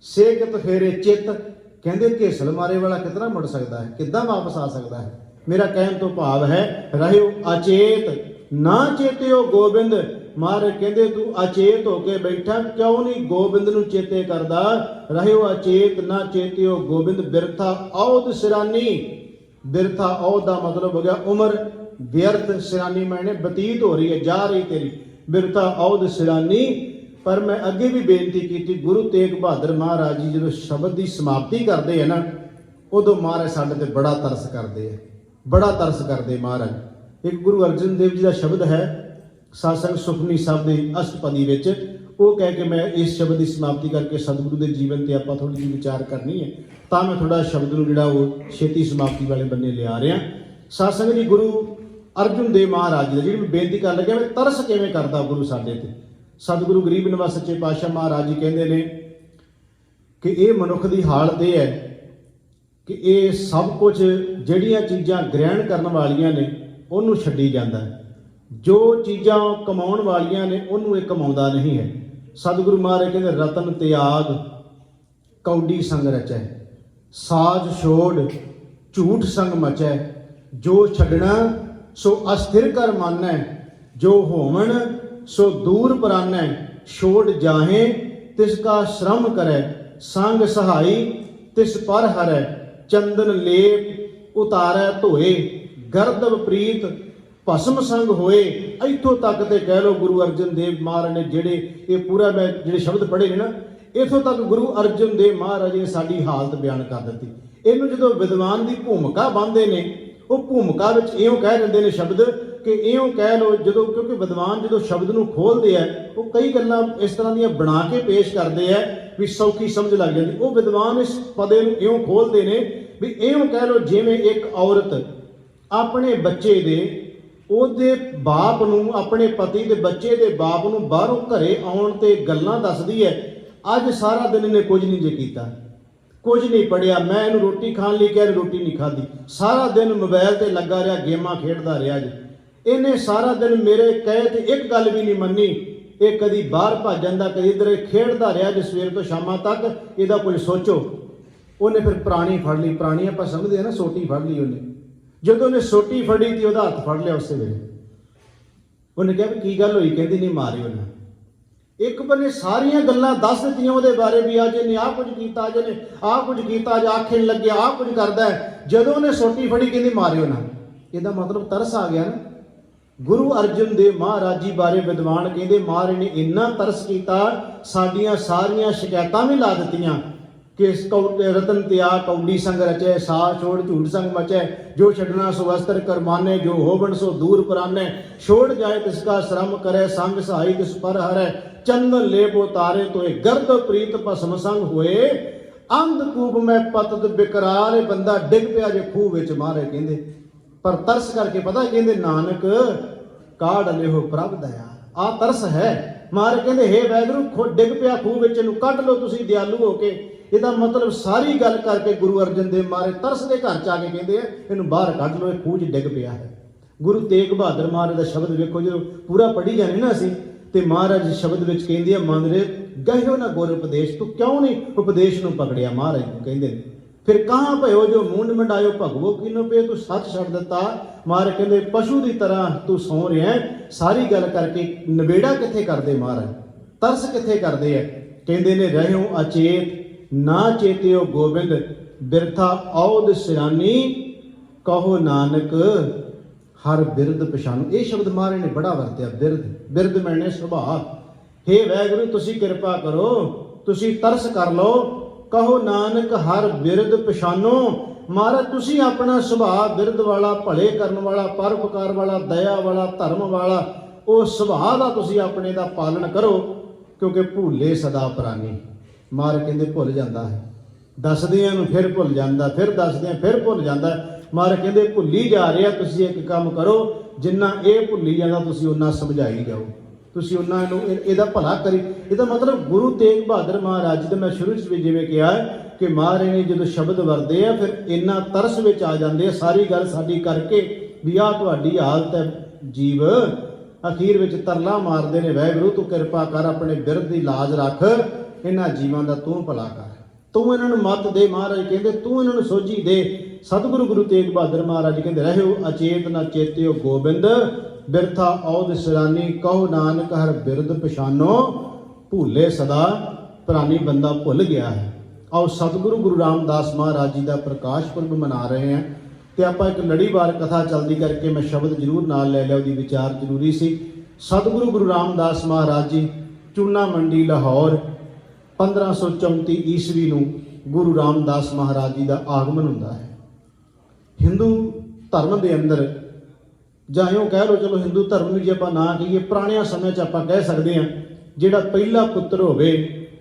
ਸੇਕਤ ਫੇਰੇ ਚਿੱਤ, ਕਹਿੰਦੇ ਘੇਸਲ ਮਾਰੇ ਵਾਲਾ ਕਿਤਨਾ ਮੁੜ ਸਕਦਾ ਹੈ, ਕਿੱਦਾਂ ਵਾਪਸ ਆ ਸਕਦਾ ਹੈ। ਮੇਰਾ ਕਹਿਣ ਤੋਂ ਭਾਵ ਹੈ ਰਹਿਓ ਅਚੇਤ ਨਾ ਚੇਤਿਓ ਗੋਬਿੰਦ। ਮਹਾਰਾਜ ਕਹਿੰਦੇ ਤੂੰ ਅਚੇਤ ਹੋ ਕੇ ਬੈਠਾ, ਕਿਉਂ ਨਹੀਂ ਗੋਬਿੰਦ ਨੂੰ ਚੇਤੇ ਕਰਦਾ। ਰਹਿਓ ਅਚੇਤ ਨਾ ਚੇਤਿਓ ਗੋਬਿੰਦ, ਬਿਰਥਾ ਔਦ ਸਿਰਾਨੀ। ਬਿਰਥਾ ਔਦ ਦਾ ਮਤਲਬ ਹੋ ਗਿਆ ਉਮਰ ਵਿਅਰਥ, ਸਿਰਾਨੀ ਮੈਨੇ ਬਤੀਤ ਹੋ ਰਹੀ ਹੈ, ਜਾ ਰਹੀ ਤੇਰੀ, ਬਿਰਥਾ ਔਦ ਸਿਰਾਨੀ। ਪਰ ਮੈਂ ਅੱਗੇ ਵੀ ਬੇਨਤੀ ਕੀਤੀ, ਗੁਰੂ ਤੇਗ ਬਹਾਦਰ ਮਹਾਰਾਜ ਜੀ ਜਦੋਂ ਸ਼ਬਦ ਦੀ ਸਮਾਪਤੀ ਕਰਦੇ ਆ ਨਾ, ਉਦੋਂ ਮਹਾਰਾਜ ਸਾਡੇ ਤੇ ਬੜਾ ਤਰਸ ਕਰਦੇ ਆ, ਬੜਾ ਤਰਸ ਕਰਦੇ ਮਹਾਰਾਜ। ਇੱਕ ਗੁਰੂ ਅਰਜਨ ਦੇਵ ਜੀ ਦਾ ਸ਼ਬਦ ਹੈ ਸਾਸੰਗ ਸੁਖਮਨੀ ਸਾਹਿਬ ਦੇ ਅਸ਼ਟਪਦੀ ਵਿੱਚ, ਉਹ ਕਹਿ ਕੇ ਮੈਂ ਇਸ ਸ਼ਬਦ ਦੀ ਸਮਾਪਤੀ ਕਰਕੇ ਸਤਿਗੁਰੂ ਦੇ ਜੀਵਨ ਤੇ ਆਪਾਂ ਥੋੜ੍ਹੀ ਜਿਹੀ ਵਿਚਾਰ ਕਰਨੀ ਹੈ, ਤਾਂ ਮੈਂ ਥੋੜਾ ਸ਼ਬਦ ਨੂੰ ਜਿਹੜਾ ਉਹ ਛੇਤੀ ਸਮਾਪਤੀ ਵਾਲੇ ਬੰਨੇ ਲਿਆ ਰਿਹਾ। ਸਾਸੰਗ ਜੀ ਗੁਰੂ ਅਰਜਨ ਦੇਵ ਮਹਾਰਾਜ ਜੀ ਦਾ ਜਿਹੜੀ ਮੈਂ ਬੇਨਤੀ ਕਰਨ ਲੱਗਿਆ, ਮੈਂ ਤਰਸ ਕਿਵੇਂ ਕਰਦਾ ਗੁਰੂ ਸਾਡੇ ਤੇ। ਸਤਿਗੁਰੂ ਗਰੀਬ ਨਿਵਾਸ ਸੱਚੇ ਪਾਤਸ਼ਾਹ ਮਹਾਰਾਜ ਜੀ ਕਹਿੰਦੇ ਨੇ ਕਿ ਇਹ ਮਨੁੱਖ ਦੀ ਹਾਲਤ ਇਹ ਹੈ ਕਿ ਇਹ ਸਭ ਕੁਝ ਜਿਹੜੀਆਂ ਚੀਜ਼ਾਂ ਗ੍ਰਹਿਣ ਕਰਨ ਵਾਲੀਆਂ ਨੇ ਉਹਨੂੰ ਛੱਡੀ ਜਾਂਦਾ ਹੈ, ਜੋ ਚੀਜ਼ਾਂ ਕਮਾਉਣ ਵਾਲੀਆਂ ਨੇ ਉਹਨੂੰ ਇਹ ਕਮਾਉਂਦਾ ਨਹੀਂ ਹੈ। ਸਤਿਗੁਰੂ ਮਹਾਰਾਜ ਕਹਿੰਦੇ ਰਤਨ ਤਿਆਗ ਕੌਡੀ ਸੰਗ ਰਚੈ, ਸਾਜ ਛੋੜ ਝੂਠ ਸੰਗ ਮਚੈ, ਜੋ ਛੱਡਣਾ ਸੋ ਅਸਥਿਰ ਕਰ ਮਾਨੈ, ਜੋ ਹੋਵਣ ਸੋ ਦੂਰ ਪਰਾਨੈ, ਛੋੜ ਜਾਹੇ ਤਿਸ ਕਾ ਸ਼ਰਮ ਕਰੈ, ਸੰਗ ਸਹਾਈ ਤਿਸ ਪਰ ਹਰੈ, ਚੰਦਨ ਲੇਪ ਉਤਾਰੈ ਧੋਏ, ਗਰਦਬ ਪ੍ਰੀਤ ਭਸਮ ਸੰਗ ਹੋਏ। ਇੱਥੋਂ ਤੱਕ ਤੇ ਕਹਿ ਲਓ ਗੁਰੂ ਅਰਜਨ ਦੇਵ ਮਹਾਰਾਜ ਨੇ ਜਿਹੜੇ ਇਹ ਪੂਰਾ ਮੈਂ ਜਿਹੜੇ ਸ਼ਬਦ ਪੜ੍ਹੇ ਨੇ ਨਾ, ਇੱਥੋਂ ਤੱਕ ਗੁਰੂ ਅਰਜਨ ਦੇਵ ਮਹਾਰਾਜ ਨੇ ਸਾਡੀ ਹਾਲਤ ਬਿਆਨ ਕਰ ਦਿੱਤੀ। ਇਹਨੂੰ ਜਦੋਂ ਵਿਦਵਾਨ ਦੀ ਭੂਮਿਕਾ ਬੰਨ੍ਹਦੇ ਨੇ, ਉਹ ਭੂਮਿਕਾ ਵਿੱਚ ਇਉਂ ਕਹਿ ਦਿੰਦੇ ਨੇ ਸ਼ਬਦ ਕਿ ਇਉਂ ਕਹਿ ਲਓ ਜਦੋਂ, ਕਿਉਂਕਿ ਵਿਦਵਾਨ ਜਦੋਂ ਸ਼ਬਦ ਨੂੰ ਖੋਲ੍ਹਦੇ ਆ ਉਹ ਕਈ ਗੱਲਾਂ ਇਸ ਤਰ੍ਹਾਂ ਦੀਆਂ ਬਣਾ ਕੇ ਪੇਸ਼ ਕਰਦੇ ਆ ਵੀ ਸੌਖੀ ਸਮਝ ਲੱਗ ਜਾਂਦੀ। ਉਹ ਵਿਦਵਾਨ ਇਸ ਪਦੇ ਨੂੰ ਇਉਂ ਖੋਲ੍ਹਦੇ ਨੇ ਵੀ ਇਉਂ ਕਹਿ ਲਓ ਜਿਵੇਂ ਇੱਕ ਔਰਤ ਆਪਣੇ ਬੱਚੇ ਦੇ ਉਹਦੇ ਬਾਪ ਨੂੰ, ਆਪਣੇ ਪਤੀ ਦੇ ਬੱਚੇ ਦੇ ਬਾਪ ਨੂੰ ਬਾਹਰੋਂ ਘਰੇ ਆਉਣ ਤੇ ਗੱਲਾਂ ਦੱਸਦੀ ਹੈ। ਅੱਜ ਸਾਰਾ ਦਿਨ ਇਹਨੇ ਕੁਝ ਨਹੀਂ ਜੇ ਕੀਤਾ, ਕੁਝ ਨਹੀਂ ਪੜਿਆ, ਮੈਂ ਇਹਨੂੰ ਰੋਟੀ ਖਾਣ ਲਈ ਕਿਹਾ, ਰੋਟੀ ਨਹੀਂ ਖਾਧੀ, ਸਾਰਾ ਦਿਨ ਮੋਬਾਈਲ ਤੇ ਲੱਗਾ ਰਿਹਾ, ਗੇਮਾਂ ਖੇਡਦਾ ਰਿਹਾ ਜੀ। ਇਹਨੇ ਸਾਰਾ ਦਿਨ ਮੇਰੇ ਕਹੇ ਤੇ ਇੱਕ ਗੱਲ ਵੀ ਨਹੀਂ ਮੰਨੀ। ਇਹ ਕਦੀ ਬਾਹਰ ਭੱਜ ਜਾਂਦਾ, ਕਦੀ ਇੱਧਰ ਖੇਡਦਾ ਰਿਹਾ ਜੀ ਸਵੇਰ ਤੋਂ ਸ਼ਾਮਾਂ ਤੱਕ। ਇਹਦਾ ਕੁਝ ਸੋਚੋ। ਉਹਨੇ ਫਿਰ ਪ੍ਰਾਣੀ ਫੜ ਲਈ, ਪ੍ਰਾਣੀ ਆਪਾਂ ਸਮਝਦੇ ਆ ਨਾ, ਸੋਟੀ ਫੜ ਲਈ ਉਹਨੇ। ਜਦੋਂ ਉਹਨੇ ਸੋਟੀ ਫੜੀ ਤੇ ਉਹਦਾ ਹੱਥ ਫੜ ਲਿਆ ਉਸੇ ਵੇਲੇ। ਉਹਨੇ ਕਿਹਾ ਵੀ ਕੀ ਗੱਲ ਹੋਈ? ਕਹਿੰਦੀ ਨਹੀਂ ਮਾਰੀ ਉਹਨੇ। ਇੱਕ ਬੰਨੇ ਸਾਰੀਆਂ ਗੱਲਾਂ ਦੱਸ ਦਿੱਤੀਆਂ ਉਹਦੇ ਬਾਰੇ ਵੀ ਅੱਜ ਇਹਨੇ ਆਹ ਕੁਝ ਕੀਤਾ, ਅੱਜ ਇਹਨੇ ਆਹ ਕੁਝ ਕੀਤਾ, ਅੱਜ ਆਖੇ ਨਹੀਂ ਲੱਗਿਆ, ਆਹ ਕੁਝ ਕਰਦਾ ਹੈ। ਜਦੋਂ ਉਹਨੇ ਸੋਟੀ ਫੜੀ ਕਹਿੰਦੀ ਮਾਰਿਓ ਨਾ। ਇਹਦਾ ਮਤਲਬ ਤਰਸ ਆ ਗਿਆ ਨਾ। ਗੁਰੂ ਅਰਜਨ ਦੇਵ ਮਹਾਰਾਜ ਜੀ ਬਾਰੇ ਵਿਦਵਾਨ ਕਹਿੰਦੇ ਮਹਾਰਾਜ ਨੇ ਇੰਨਾ ਤਰਸ ਕੀਤਾ, ਸਾਡੀਆਂ ਸਾਰੀਆਂ ਸ਼ਿਕਾਇਤਾਂ ਵੀ ਲਾ ਦਿੱਤੀਆਂ ਕਿ ਰਤਨ ਤਿਆਗ ਕੌਡੀ ਸੰਗ ਰਚੈ, ਸਾਜ ਛੋੜ ਝੂਠ ਸੰਗ ਮਚੈ, ਜੋ ਛੱਡਣਾ ਸੋ ਅਸਤਰ ਕਰ ਮਾਨੈ, ਜੋ ਹੋਵਣ ਸੋ ਦੂਰ ਪਰਾਨੈ, ਛੋੜ ਜਾਏ ਤਿਸ ਕਾ ਸ਼ਰਮ ਕਰੈ, ਸੰਗ ਸਹਾਈ ਤਿਸ ਪਰ ਹਰੈ, ਚੰਦਨ ਲੇਪ ਉਤਾਰੇ ਤੋਏ, ਗਰਦ ਪ੍ਰੀਤ ਭਸਮ ਸੰਗ ਹੋਏ, ਅੰਧ ਕੂਪ ਮੈਂ ਪਤਤ ਬਿਕਰਾਰ। ਬੰਦਾ ਡਿੱਗ ਪਿਆ ਜੇ ਖੂਹ ਵਿੱਚ। ਮਹਾਰਾਜ ਕਹਿੰਦੇ ਪਰ ਤਰਸ ਕਰਕੇ ਪਤਾ ਕਹਿੰਦੇ ਨਾਨਕ ਕਾਢ ਲਿਓ ਪ੍ਰਭ ਦਇਆ। ਆਹ ਤਰਸ ਹੈ। ਮਹਾਰਾਜ ਕਹਿੰਦੇ ਹੇ ਵੈਗਰੂ ਡਿੱਗ ਪਿਆ ਖੂਹ ਵਿੱਚ, ਇਹਨੂੰ ਕੱਢ ਲਓ ਤੁਸੀਂ ਦਿਆਲੂ ਹੋ ਕੇ। ਇਹਦਾ ਮਤਲਬ ਸਾਰੀ ਗੱਲ ਕਰਕੇ ਗੁਰੂ ਅਰਜਨ ਦੇਵ ਮਹਾਰਾਜ ਤਰਸ ਦੇ ਘਰ ਚ ਆ ਕੇ ਕਹਿੰਦੇ ਆ ਇਹਨੂੰ ਬਾਹਰ ਕੱਢ ਲਓ, ਇਹ ਖੂਹ 'ਚ ਡਿੱਗ ਪਿਆ ਹੈ। ਗੁਰੂ ਤੇਗ ਬਹਾਦਰ ਮਹਾਰਾਜ ਦਾ ਸ਼ਬਦ ਵੇਖੋ, ਜਦੋਂ ਪੂਰਾ ਪੜ੍ਹੀ ਜਾਂਦੇ ਨਾ ਅਸੀਂ ਤੇ ਮਹਾਰਾਜ ਸ਼ਬਦ ਵਿੱਚ ਕਹਿੰਦੇ ਆ ਮਨ ਰੇ ਗਹਿਓ ਨਾ ਗੁਰ ਉਪਦੇਸ਼, ਤੂੰ ਕਿਉਂ ਨਹੀਂ ਉਪਦੇਸ਼ ਨੂੰ ਪਕੜਿਆ? ਮਹਾਰਾਜ ਨੂੰ ਕਹਿੰਦੇ ਨੇ ਫਿਰ ਕਹਾਂ ਭਇਓ ਜੋ ਮੂੰਡ ਮੰਡਾਇਓ ਭਗਵੋ ਕਿਨੋ ਪੇ, ਤੂੰ ਸੱਚ ਛੱਡ ਦਿੱਤਾ। ਮਹਾਰਾਜ ਕਹਿੰਦੇ ਪਸ਼ੂ ਦੀ ਤਰ੍ਹਾਂ ਤੂੰ ਸੌਂ ਰਿਹਾ। ਸਾਰੀ ਗੱਲ ਕਰਕੇ ਨਵੇੜਾ ਕਿੱਥੇ ਕਰਦੇ ਮਹਾਰਾਜ, ਤਰਸ ਕਿੱਥੇ ਕਰਦੇ ਆ? ਕਹਿੰਦੇ ਨੇ ਰਹਿਓ ਅਚੇਤ ਨਾ ਚੇਤਿਓ ਗੋਬਿੰਦ, ਬਿਰਥਾ ਔਦ ਸਿਰਾਨੀ, ਕਹੋ ਨਾਨਕ ਹਰ ਬਿਰਦ ਪਛਾਣੋ। ਇਹ ਸ਼ਬਦ ਮਹਾਰਾਜ ਨੇ ਬੜਾ ਵਰਤਿਆ, ਬਿਰਦ। ਬਿਰਦ ਮੈਨੇ ਸੁਭਾਅ। ਹੇ ਵਾਹਿਗੁਰੂ ਤੁਸੀਂ ਕਿਰਪਾ ਕਰੋ, ਤੁਸੀਂ ਤਰਸ ਕਰ ਲਓ। ਕਹੋ ਨਾਨਕ ਹਰ ਬਿਰਦ ਪਛਾਨੋ। ਮਹਾਰਾਜ ਤੁਸੀਂ ਆਪਣਾ ਸੁਭਾਅ ਬਿਰਦ ਵਾਲਾ, ਭਲੇ ਕਰਨ ਵਾਲਾ, ਪਰਉਪਕਾਰ ਵਾਲਾ, ਦਇਆ ਵਾਲਾ, ਧਰਮ ਵਾਲਾ, ਉਹ ਸੁਭਾਅ ਦਾ ਤੁਸੀਂ ਆਪਣੇ ਦਾ ਪਾਲਣ ਕਰੋ, ਕਿਉਂਕਿ ਭੁੱਲੇ ਸਦਾ ਪ੍ਰਾਨੀ। ਮਹਾਰਾਜ ਕਹਿੰਦੇ ਭੁੱਲ ਜਾਂਦਾ ਹੈ। दसदियां नूं फिर भुल जांदा, फिर दसदियां फिर भुल जांदा। महाराज कहंदे भुल्ली जा रहा, तुसीं एक काम करो, जिन्ना ये भुल्ली जांदा तुसीं उन्ना समझाई जाओ, तुसीं उन्ना इहदा भला करी। इहदा मतलब गुरु तेग बहादुर महाराज जी, तो मैं शुरू च भी जिवें कहा कि महाराज ने जो शब्द वरते हैं फिर इन्ना तरस विच आ जाते, सारी गल साडी करके भी आ तुहाडी हालत है जीव। अखीर विच तरला मारते ने, वाहिगुरू तू किरपा कर, अपने बिरध की लाज रख, इन्हां जीवां दा तू भला कर, तू इन्हां नूं मत दे। महाराज कहंदे तू इन्हां नूं सोझी दे। सतगुरु गुरु तेग बहादुर महाराज कहंदे रहियो अचेत न चेत्यो गोबिंद, बिरथा औद सिरानी, कहो नानक हर बिरद पछानो, भूले सदा प्राणी बंदा भुल गया है। आओ सतगुरु गुरु रामदास महाराज जी का प्रकाश पुरब मना रहे हैं, तो आप एक लड़ीवार कथा चलती करके मैं शब्द जरूर नाल ले लिया, उसकी विचार जरूरी सी। सतगुरु गुरु रामदास महाराज जी चूना मंडी लाहौर 1534 ईस्वी नूं गुरु रामदास महाराज जी का आगमन होंदा है। हिंदू धर्म के अंदर जां इउं कह लो, चलो हिंदू धर्म भी जे आपां ना कहिए, पुराने समय च आपां कह सकते हैं जिहड़ा पहला पुत्र होवे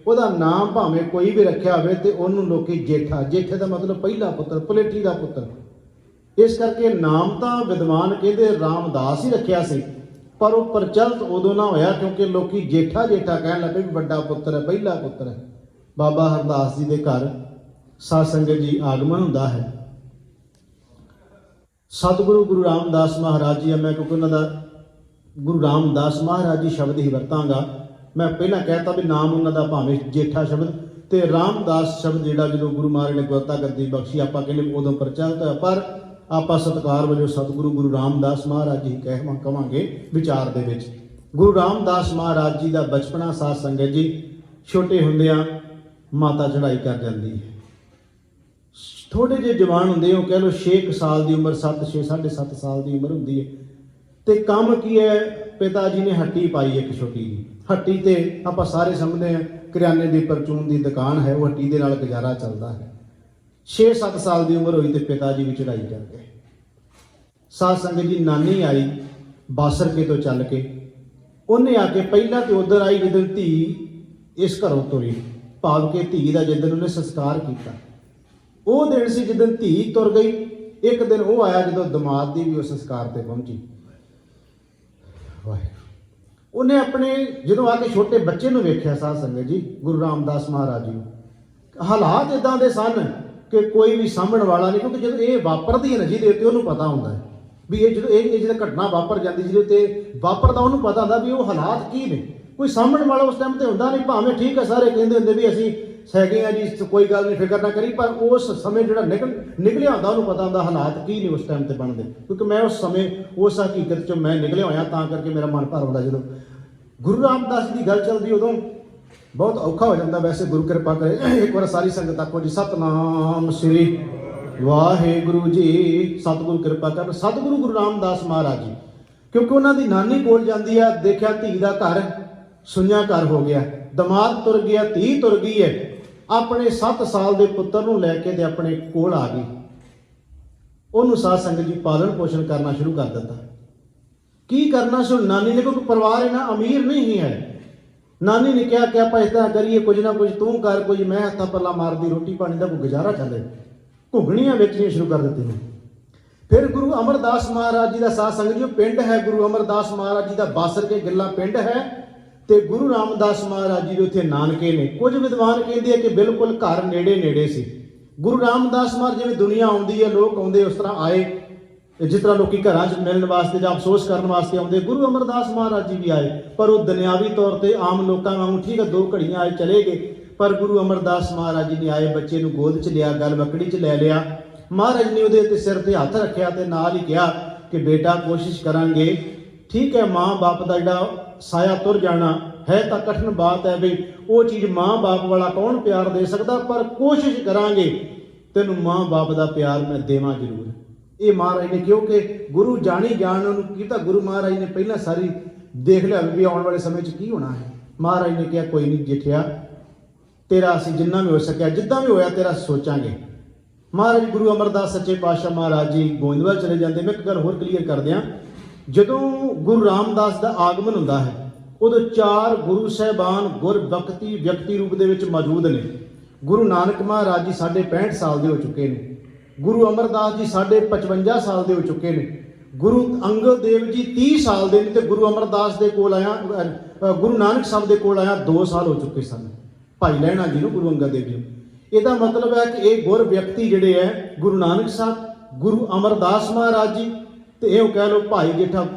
ਉਹਦਾ नाम भावें कोई भी रखिया होवे ते ਉਹਨੂੰ लोकी जेठा, जेठे का मतलब पहला पुत्र, पलेठी का पुत्र। इस करके नाम तो विद्वान कहते रामदास ही रखिया सी, पर वो प्रचलित उदों ना होया क्योंकि लोकी जेठा जेठा कहन लगे भी बड़ा पुत्र है, पहला पुत्र है। बाबा हरदास जी के घर साध संगत जी आगमन होंदा है। सतगुरु गुरु रामदास महाराज जी, मैं क्योंकि उन्होंने गुरु रामदास महाराज जी शब्द ही वरतांगा, मैं पहला कहता भी नाम उन्होंने भावें जेठा शब्द ते रामदास शब्द जिहड़ा जो गुरु महाराज ने गुरता गद्दी बख्शी आपां कहने उदों प्रचलित है, पर आपां सत्कार वजों सतगुरु गुरु रामदास महाराज जी कहांगे विचार दे विच। गुरु रामदास महाराज जी का बचपना साध संगत जी छोटे हुंदियां माता चढ़ाई कर जाती है। थोड़े जे जवान होंदे हो, कह लो 6 साल की उम्र, 7-6-7.5 साल की उम्र होंदी है, तो काम की है, पिता जी ने हट्टी पाई एक छोटी जी। हट्टी ते आपां सारे समझते हैं करियाने की परचून की दुकान है, वो हट्टी दे नाल गुजारा चलता है। 6-7 साल की उम्र हुई तो पिता जी भी चढ़ाई कर गए। साध संगत जी नानी आई बासरके तो चल के, उन्हें आके पहला तो उधर आई जिदन धी इस घरों तुरी, भाव के धी का जिदन उन्हें संस्कार किया, वो दिन से जिदन धी तुर गई। एक दिन वो आया जो दमाद की भी उस संस्कार पर पहुंची। वाहिगुरू उन्हें अपने जो आके छोटे बच्चे को वेख्या साध संगत जी गुरु रामदास महाराज जी, हालात इदां दे सन कि कोई भी सामण वाला नहीं, क्योंकि जो ये वापरदी है ना जिहदे उत्ते उहनूं पता होंदा है भी ये जो घटना वापर जाती जिहदे उत्ते वापरदा उहनूं पता होंदा भी वो हालात की ने। कोई सामण वाला उस टाइम ते हुंदा नहीं, भावें ठीक है सारे कहंदे हुंदे भी असीं सैगे आ जी कोई गल नहीं फिक्र ना करी, पर उस समय जिहड़ा निकलिया होंदा उहनूं पता होंदा हालात की नहीं उस टाइम ते बनदे। क्योंकि मैं उस समय उस हकीकत चों मैं निकलिया होया, तां करके मेरा मन भर आउंदा जदों गुरु रामदास की गल चलदी उदों बहुत औखा हो जाता। वैसे गुरु कृपा करे एक बार सारी संगत आखो जी सतनाम श्री वाहिगुरू जी। सतगुरु कृपा कर सतगुरु गुरु रामदास महाराज जी, क्योंकि उन्होंने नानी कोल जाती है, देखा धी का घर सुनिया घर हो गया, दमाद तुर गया, धी तुर गई है, अपने 7 साल के पुत्र को लैके अपने कोल आ गई। उन्होंने साध संगत जी पालन पोषण करना शुरू कर दिता। की करना सो नानी ने, क्योंकि परिवार इन्ना अमीर नहीं ही है। नानी ने कहा कि आप इस तरह करिए, कुछ ना कुछ तू कर, कोई मैं हत्था पल्ला मारदी रोटी पानी का कोई गुजारा चले, घुगणियां बेचनियां शुरू कर दी ने। फिर गुरु अमरदास महाराज जी का साध संगत जी पिंड है, गुरु अमरदास महाराज जी का बासर के गिला पिंड है, तो गुरु रामदास महाराज जी उत्थे नानके ने। कुछ विद्वान कहते हैं कि बिल्कुल घर नेड़े नेड़े से गुरु रामदास महाराज जिवें दुनिया आउंदी है, लोग आउंदे उस तरह आए, जिस तरह लोग घर च मिलने वास्ते या अफसोस करने वास्ते आते, गुरु अमरदास महाराज जी भी आए, पर वो दुनियावी तौर पर आम लोगों वांगू ठीक है 2 घड़ियां आए चले गए। पर गुरु अमरदास महाराज जी ने आए, बच्चे को गोद च लिया, गल वकड़ी च लै लिया, महाराज ने वो सिर पर हथ रखा तो नाल ही कहा कि बेटा कोशिश करांगे, ठीक है माँ बाप का जोड़ा साया तुर जाना है तो कठिन बात है, बई वो चीज़ माँ बाप वाला कौन प्यार दे सकता, पर कोशिश करांगे तेन माँ बाप का प्यार मैं देवां जरूर। ये महाराज ने, क्योंकि गुरु जानी जान किया, गुरु महाराज ने पहला सारी देख लिया भी आने वाले समय की होना है। महाराज ने कहा कोई नहीं जेठिया, तेरा असीं जिन्ना भी हो सकिया जिद्दां भी होया तेरा सोचांगे। महाराज गुरु अमरदास सच्चे पातशाह महाराज जी गोविंदवाल चले जाते। मैं एक गल होर क्लीयर कर दियाँ, जदों गुरु रामदास का आगमन होंदा है उदों 4 गुरु साहिबान गुर व्यक्ति रूप दे विच मौजूद ने। गुरु नानक महाराज जी 65 साल के हो चुके हैं, गुरु अमरदास जी 55 साल के हो चुके हैं, गुरु अंगद देव जी 30 साल के, तो गुरु अमरदास के कोल आया गुरु नानक साहब के कोल आया 2 साल हो चुके सन, भाई लहणा जी गुरु अंगद देव जी। इसका मतलब है कि ये गुर व्यक्ति जोड़े है गुरु नानक साहब, गुरु अमरदास महाराज जी, तो यह कह लो भाई जेठा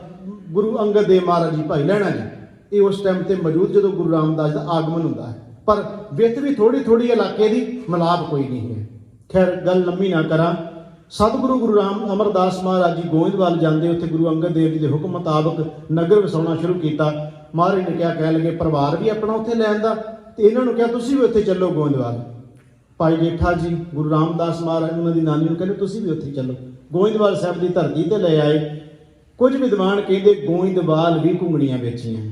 गुरु अंगद देव महाराज जी, भाई लहणा जी, ये उस टाइम पर मौजूद जो गुरु रामदास का आगमन होता है, पर वित भी थोड़ी थोड़ी इलाके की मिलाप कोई नहीं है। खैर गल लंबी ना करा, सतगुरु गुरु राम अमरदास महाराज जी गोविंदवाल जाते, उत्थे गुरु अंगद देव जी के हुक्म मुताबक नगर वसाउणा शुरू किया। महाराज ने क्या कह लगे परिवार भी अपना उत्थे लैन दा, ते इन्हां नूं कहा तुसीं भी उत्थे चलो गोविंदवाल। भाई जेठा जी गुरु रामदास महाराज उन्होंने नानी कहते तुसीं भी उत्थे चलो, गोविंदवाल साहब की धरती ते ले आए। कुछ विद्वान कहते गोविंदवाल भी घुंगणियां बेचियां,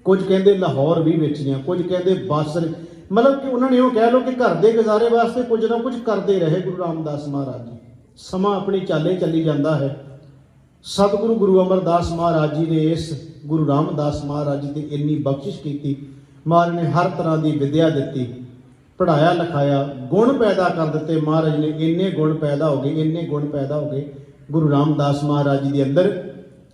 कुछ कहते लाहौर भी बेचियां, कुछ कहते बासर, मतलब कि उन्होंने यूँ कह लो कि घर के गुजारे वास्ते कुछ ना कुछ करते रहे गुरु रामदास महाराज जी। समा अपनी चाले चली जाता है। सतगुरु गुरु अमरदास महाराज जी ने इस गुरु रामदास महाराज जी की इन्नी बख्शिश की, महाराज ने हर तरह की विद्या दी, पढ़ाया लिखाया, गुण पैदा कर दिते। महाराज ने इन्ने गुण पैदा हो गए, इन्ने गुण पैदा हो गए गुरु रामदास महाराज जी के अंदर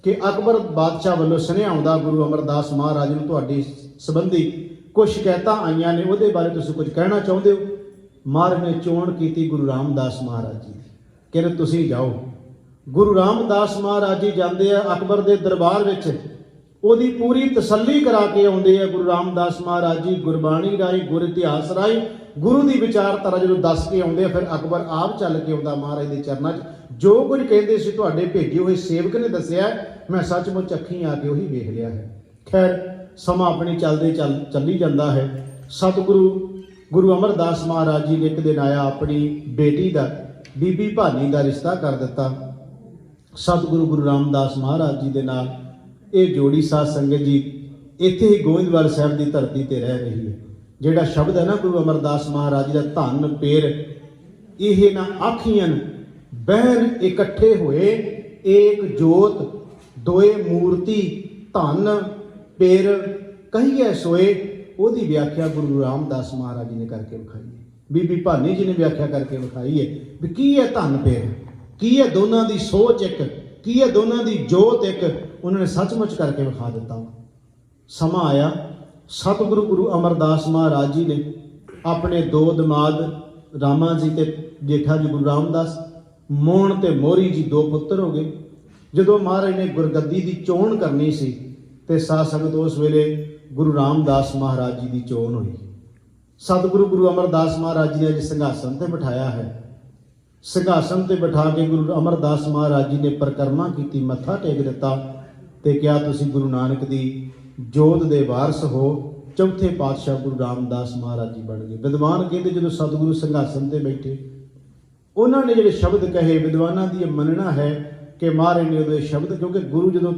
कि अकबर बादशाह वालों सुनेहा आउंदा गुरु अमरदास महाराज नूं तुहाडे संबंधी कुछ शिकायतां आईयां ने, उहदे बारे तुसीं कुछ कहना चाहुंदे हो। महाराज ने चोण की गुरु रामदास महाराज जी की, कहते तुसीं जाओ। गुरु रामदास महाराज जी जाते हैं अकबर के दरबार विच, उहदी पूरी तसल्ली करा के आउंदे हैं गुरु रामदास महाराज जी। गुरबाणी राही गुर इतिहास राही गुरु की विचारधारा जो दस के आउंदे, फिर अकबर आप चल के आउंदा महाराज के चरणों च। जो कुछ कहते सी तुहाडे भेजे हुए सेवक ने दसिया, मैं सचमुच अखीं आके उही वेख लिया है। खैर समा अपनी चलते चली जाता है। सतगुरु गुरु अमरदास महाराज जी ने एक दिन आया अपनी बेटी का बीबी भानी का रिश्ता कर दिता। सतगुरु गुरु रामदास महाराज जी के नाल ये जोड़ी साध संगत जी इत्थे ही गोविंदवाल साहब की धरती ते रह रही है। जिहड़ा शब्द है ना गुरु अमरदास महाराज जी का धन पेर, ये ना आखियन बहन इकट्ठे हुए एक जोत, दोए मूर्ति धन पेर कहिए सोए, ओदी व्याख्या गुरु रामदास महाराज जी ने करके विखाई है। बीबी भानी जी ने व्याख्या करके विखाई है भी की है धन पेर, की है दोनों की सोच एक, की है दोनों की जोत एक, उन्होंने सचमुच करके विखा दिता। समा आया, सतगुरु गुरु अमरदास महाराज जी ने अपने दो दमाद रामा जी ते जेठा जी गुरु रामदास, मोहन ते मोहरी जी दो पुत्र हो गए। जदों महाराज ने गुरगद्दी की चोण करनी सी ते साध संगत उस वेले गुरु रामदास महाराज जी की चोण हुई। सतगुरु गुरु अमरदास महाराज जी ने अज सिंघासन ते बिठाया है। सिंघासन ते बिठा के गुरु अमरदास महाराज जी ने परिक्रमा की, मत्था टेक दिता ते क्या तुसी गुरु नानक दी जोत दे वारस हो। चौथे पातशाह गुरु रामदास महाराज जी बन गए। विद्वान कहते जो सतगुरु सिंघासन ते बैठे, उन्होंने जिहड़े शब्द कहे विद्वानां दी मनना है कि महाराज ने उहदे शब्द, क्योंकि गुरु जो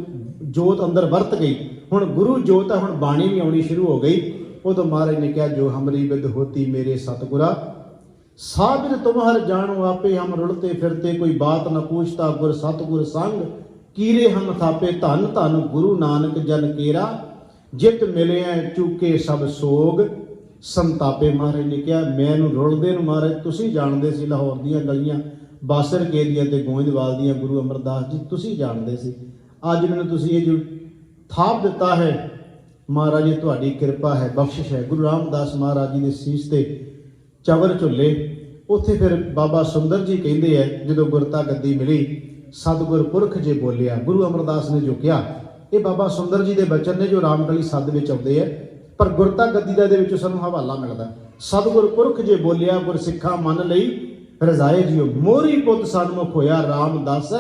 जोत अंदर वरत गई, हुण गुरु जोत है, हुण बाणी भी आउणी शुरू हो गई। उदों महाराज ने कहा जो हमरी विद होती मेरे सतगुरा, साबिर तुम्हार जानो आपे हम रुड़ते फिरते, कोई बात न पूछता गुर सतगुर संग, कीरे हम थापे धन धन गुरु नानक जन केरा, जित मिले चूके सब सोग संतापे। महाराज ने कहा मैनू रुलदे महाराज तुसी जानते सी, लाहौर दीयां गलियां बासर के दियां ते गोविंदवाल दीयां गुरु अमरदास जी तुसी जानते सी। अज मैनू तुसी ये जो थाप दिता है महाराज जी तुहाडी किरपा है, बख्शिश है। गुरु रामदास महाराज जी ने सीस ते चवर झुले। उत्थे फिर बाबा सुंदर जी कहते हैं जो गुरता गद्दी मिली, सतगुर पुरख जे बोलिया। गुरु अमरदास ने जो कहा ये बाबा सुंदर जी के बचन ने जो रामकली सद में आते हैं, पर गुरता गद्दी का सानू हवाला मिलता। सतगुर पुरख जे बोलिया गुर सिखा मन लई रजाए जियो, मोरी पुत सन्मुख होया रामदास,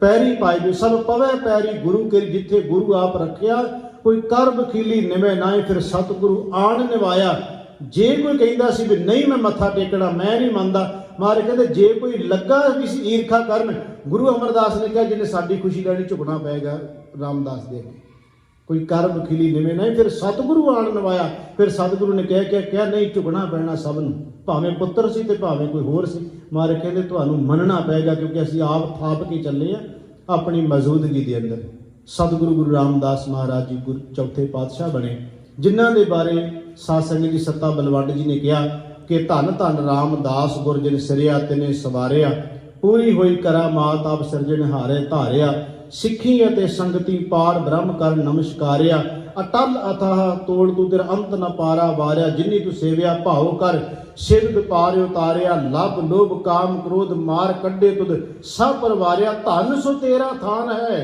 पैरी पाई जो सब पवै पैरी गुरु के, जिथे गुरु आप रखिया कोई कर बखीली निवे नाए, फिर सतगुरु आन निभाया। जे कोई कहता सी भी नहीं मैं मत्था टेकना, मैं नहीं मनता, महाराज कहते जे कोई लगा भी ईरखा करन, गुरु अमरदास ने कहा जिन्हें साड़ी खुशी लैनी झुकना पेगा रामदास दे, कोई कर बखीली निवे नहीं, फिर सतगुरु आन नवाया। फिर सतगुरु ने कहा नहीं झुकना पैना सब नूं, भावें पुत्र सी ते भावें कोई होर सी। महाराज कहते तुहानूं मनना पेगा क्योंकि असीं आप थाप के चले हैं अपनी मौजूदगी के अंदर। सतगुरु गुरु रामदास महाराज जी गुरु चौथे पातशाह बने, जिन्हां दे बारे साध संगत जी सत्ता बलवंड जी ने कहा कि धन धन रामदास गुर जिन सिरिया तिने सवारिया, पूरी हुई करामात आप सिरजनहारे धारिया, सिखी अते संगति पार ब्रह्म कर नमस्कारिया, अटल अथाह तोड़ तू तेरा अंत न पारा वारिया, जिन्नी तू सेविया भाव कर सिर पार उतारिया, लब लोभ काम क्रोध मार कड्डे तुद सब परवारिया, धन सो तेरा थान है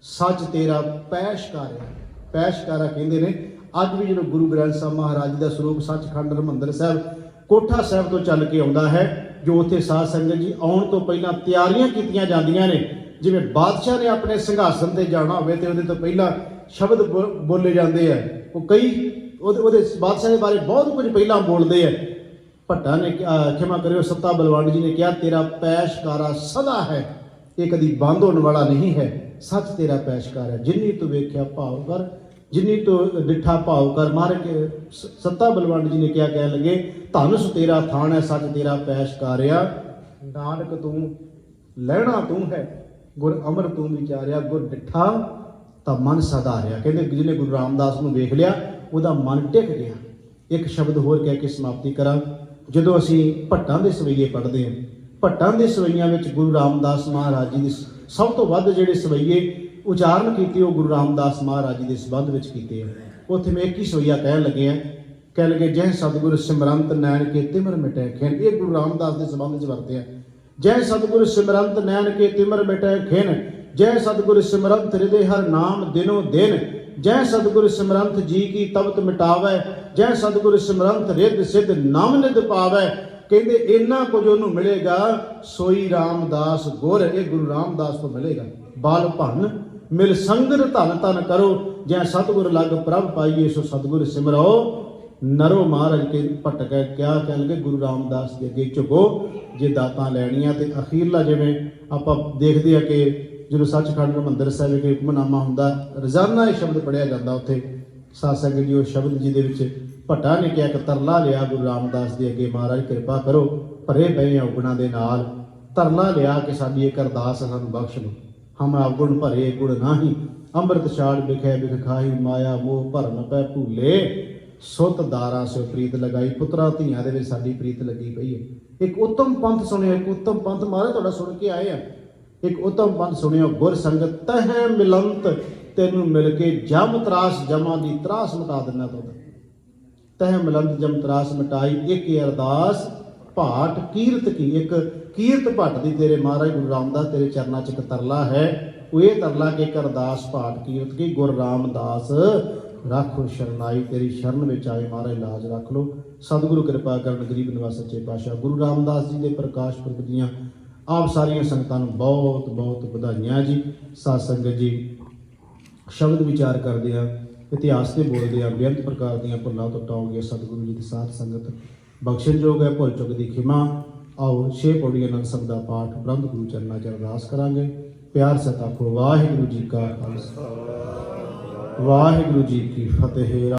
सच तेरा पैशकारिया। पैशकारा कहते ने अज भी जो गुरु ग्रंथ साहब महाराज जी का ਸਰੂਪ सचखंड हरमंदर साहब कोठा साहब तो चल के आता है, जो उत्थे साध संगत जी आउण तो पहला तैयारियां कीतियां जांदियां ने। जिवें बादशाह ने अपने सिंघासन ते जाना होवे ते उहदे तो पहला शब्द बोले जाते हैं, वो कई उहदे बादशाह के बारे बहुत कुछ पहला बोलते हैं। भट्टा ने क्षमा करियो सत्ता बलवान जी ने कहा तेरा पैशकारा सदा है, ये कभी बंद होने वाला नहीं है, सच तेरा पैशकार है। जिन्नी तू वेख्या भाव कर, जिन्नी तो डिठा भाव कर। महाराज के सत्ता बलवंत जी ने क्या कह लगे, धन सो तेरा थान है सच तेरा पैशकारिया, नानक तू लहना तू है गुर अमर तू विचारिया, गुर डिठा तो मन सधारिया। कहते जिन्हें गुरु रामदास को वेख लिया वह मन टिक गया। एक शब्द होर कह के समाप्ति करा। जो असी भट्टां दे सवैये पढ़ते हैं, भट्टां दे सवैयां विच गुरु रामदास महाराज जी की सब तो वध जिहड़े सवैये उचारण किए वो गुरु रामदास महाराज जी के संबंध में किए हैं। उत्थे मैं एक ही सवैया कह लगे हैं, कह लगे जय सतगुरु सिमरंत नैन के तिमर मिटै खिन, ये गुरु रामदास के संबंध में वरते हैं। जय सतगुरु सिमरंत नैन के तिमर मिटै खिन, जय सतगुरु सिमरंत हृदय हर नाम दिनों दिन, जय सतगुरु सिमरंत जी की तबत मिटावै, जय सतगुरु सिमरंत रिद सिद्ध नम निद पावै। कहते इन्ना कुछ उन्होंने मिलेगा सोई रामदास गुर, ये गुरु रामदास को मिलेगा। बाल भन मिल संगत धन धन करो, जै सतगुर लग प्रभ पाइए सो सतगुर सिमरो नरो। महाराज के भटक क्या कह लगे गुरु रामदास के अगे झुको जे दातां लैणियां। ते अखीरला जिवें आपां देखदे आ कि जो सचखंड हरमंदर साहिब के हुक्मनामा हुंदा, रोजाना ये शब्द पढ़िया जाता उत्थे साध संगत जी। उस शब्द जी दे विच भट्टा ने क्या तरला लिया गुरु रामदास के अगे, महाराज कृपा करो भरे पए औगुणा दे नाल तरला लिया कि साडी एक अरदास सानूं बख्श लो। हम अवगुण भरे गुण नाही, अमृत छाड़ बिखै बिख खाही, माया मोह भरम पै भूले, सुत दारा से प्रीत लगाई। पुत्रा धियां दे विच साडी प्रीत लगी पई है। एक उत्तम पंथ सुनियो, एक उत्तम पंथ महाराज तुहाडा सुन के आए हैं। एक उत्तम पंथ सुनियो, गुर संगत तह मिलंत तेनू मिल के जम त्रास जमा दी त्रास मिटा देना। तो तह मिलंत जम त्रास मिटाई, एक अरदास भाट कीरत की, एक कीरत भट दी तेरे महाराज गुरु रामदास तेरे चरणा च एक तरला है। वो ये तरला के एक अरदास भाट कीरत की, गुरु रामदास राखो शरणाई, तेरी शरण में आए महाराज लाज रख लो। सतगुरु कृपा करन गरीब निवास सच्चे पातशाह। गुरु रामदास जी के प्रकाश पुरब दियां आप सारिया संगतां नूं बहुत बहुत बधाइयां जी। साध संगत जी शब्द विचार करते हैं, इतिहास से बोलते हैं, बेअंत प्रकार दी भुल्लां तो टाओगे सतगुरु जी की साध संगत बख्शणयोग है, भुल चुक की खिमा। आओ 6 पौड़ियां आनंद शब्द का पाठ ब्रह्म गुरु चरणा च अरदास करांगे। प्यार से आखो वाहिगुरू जी का खालसा वाहिगुरू जी की फतेह।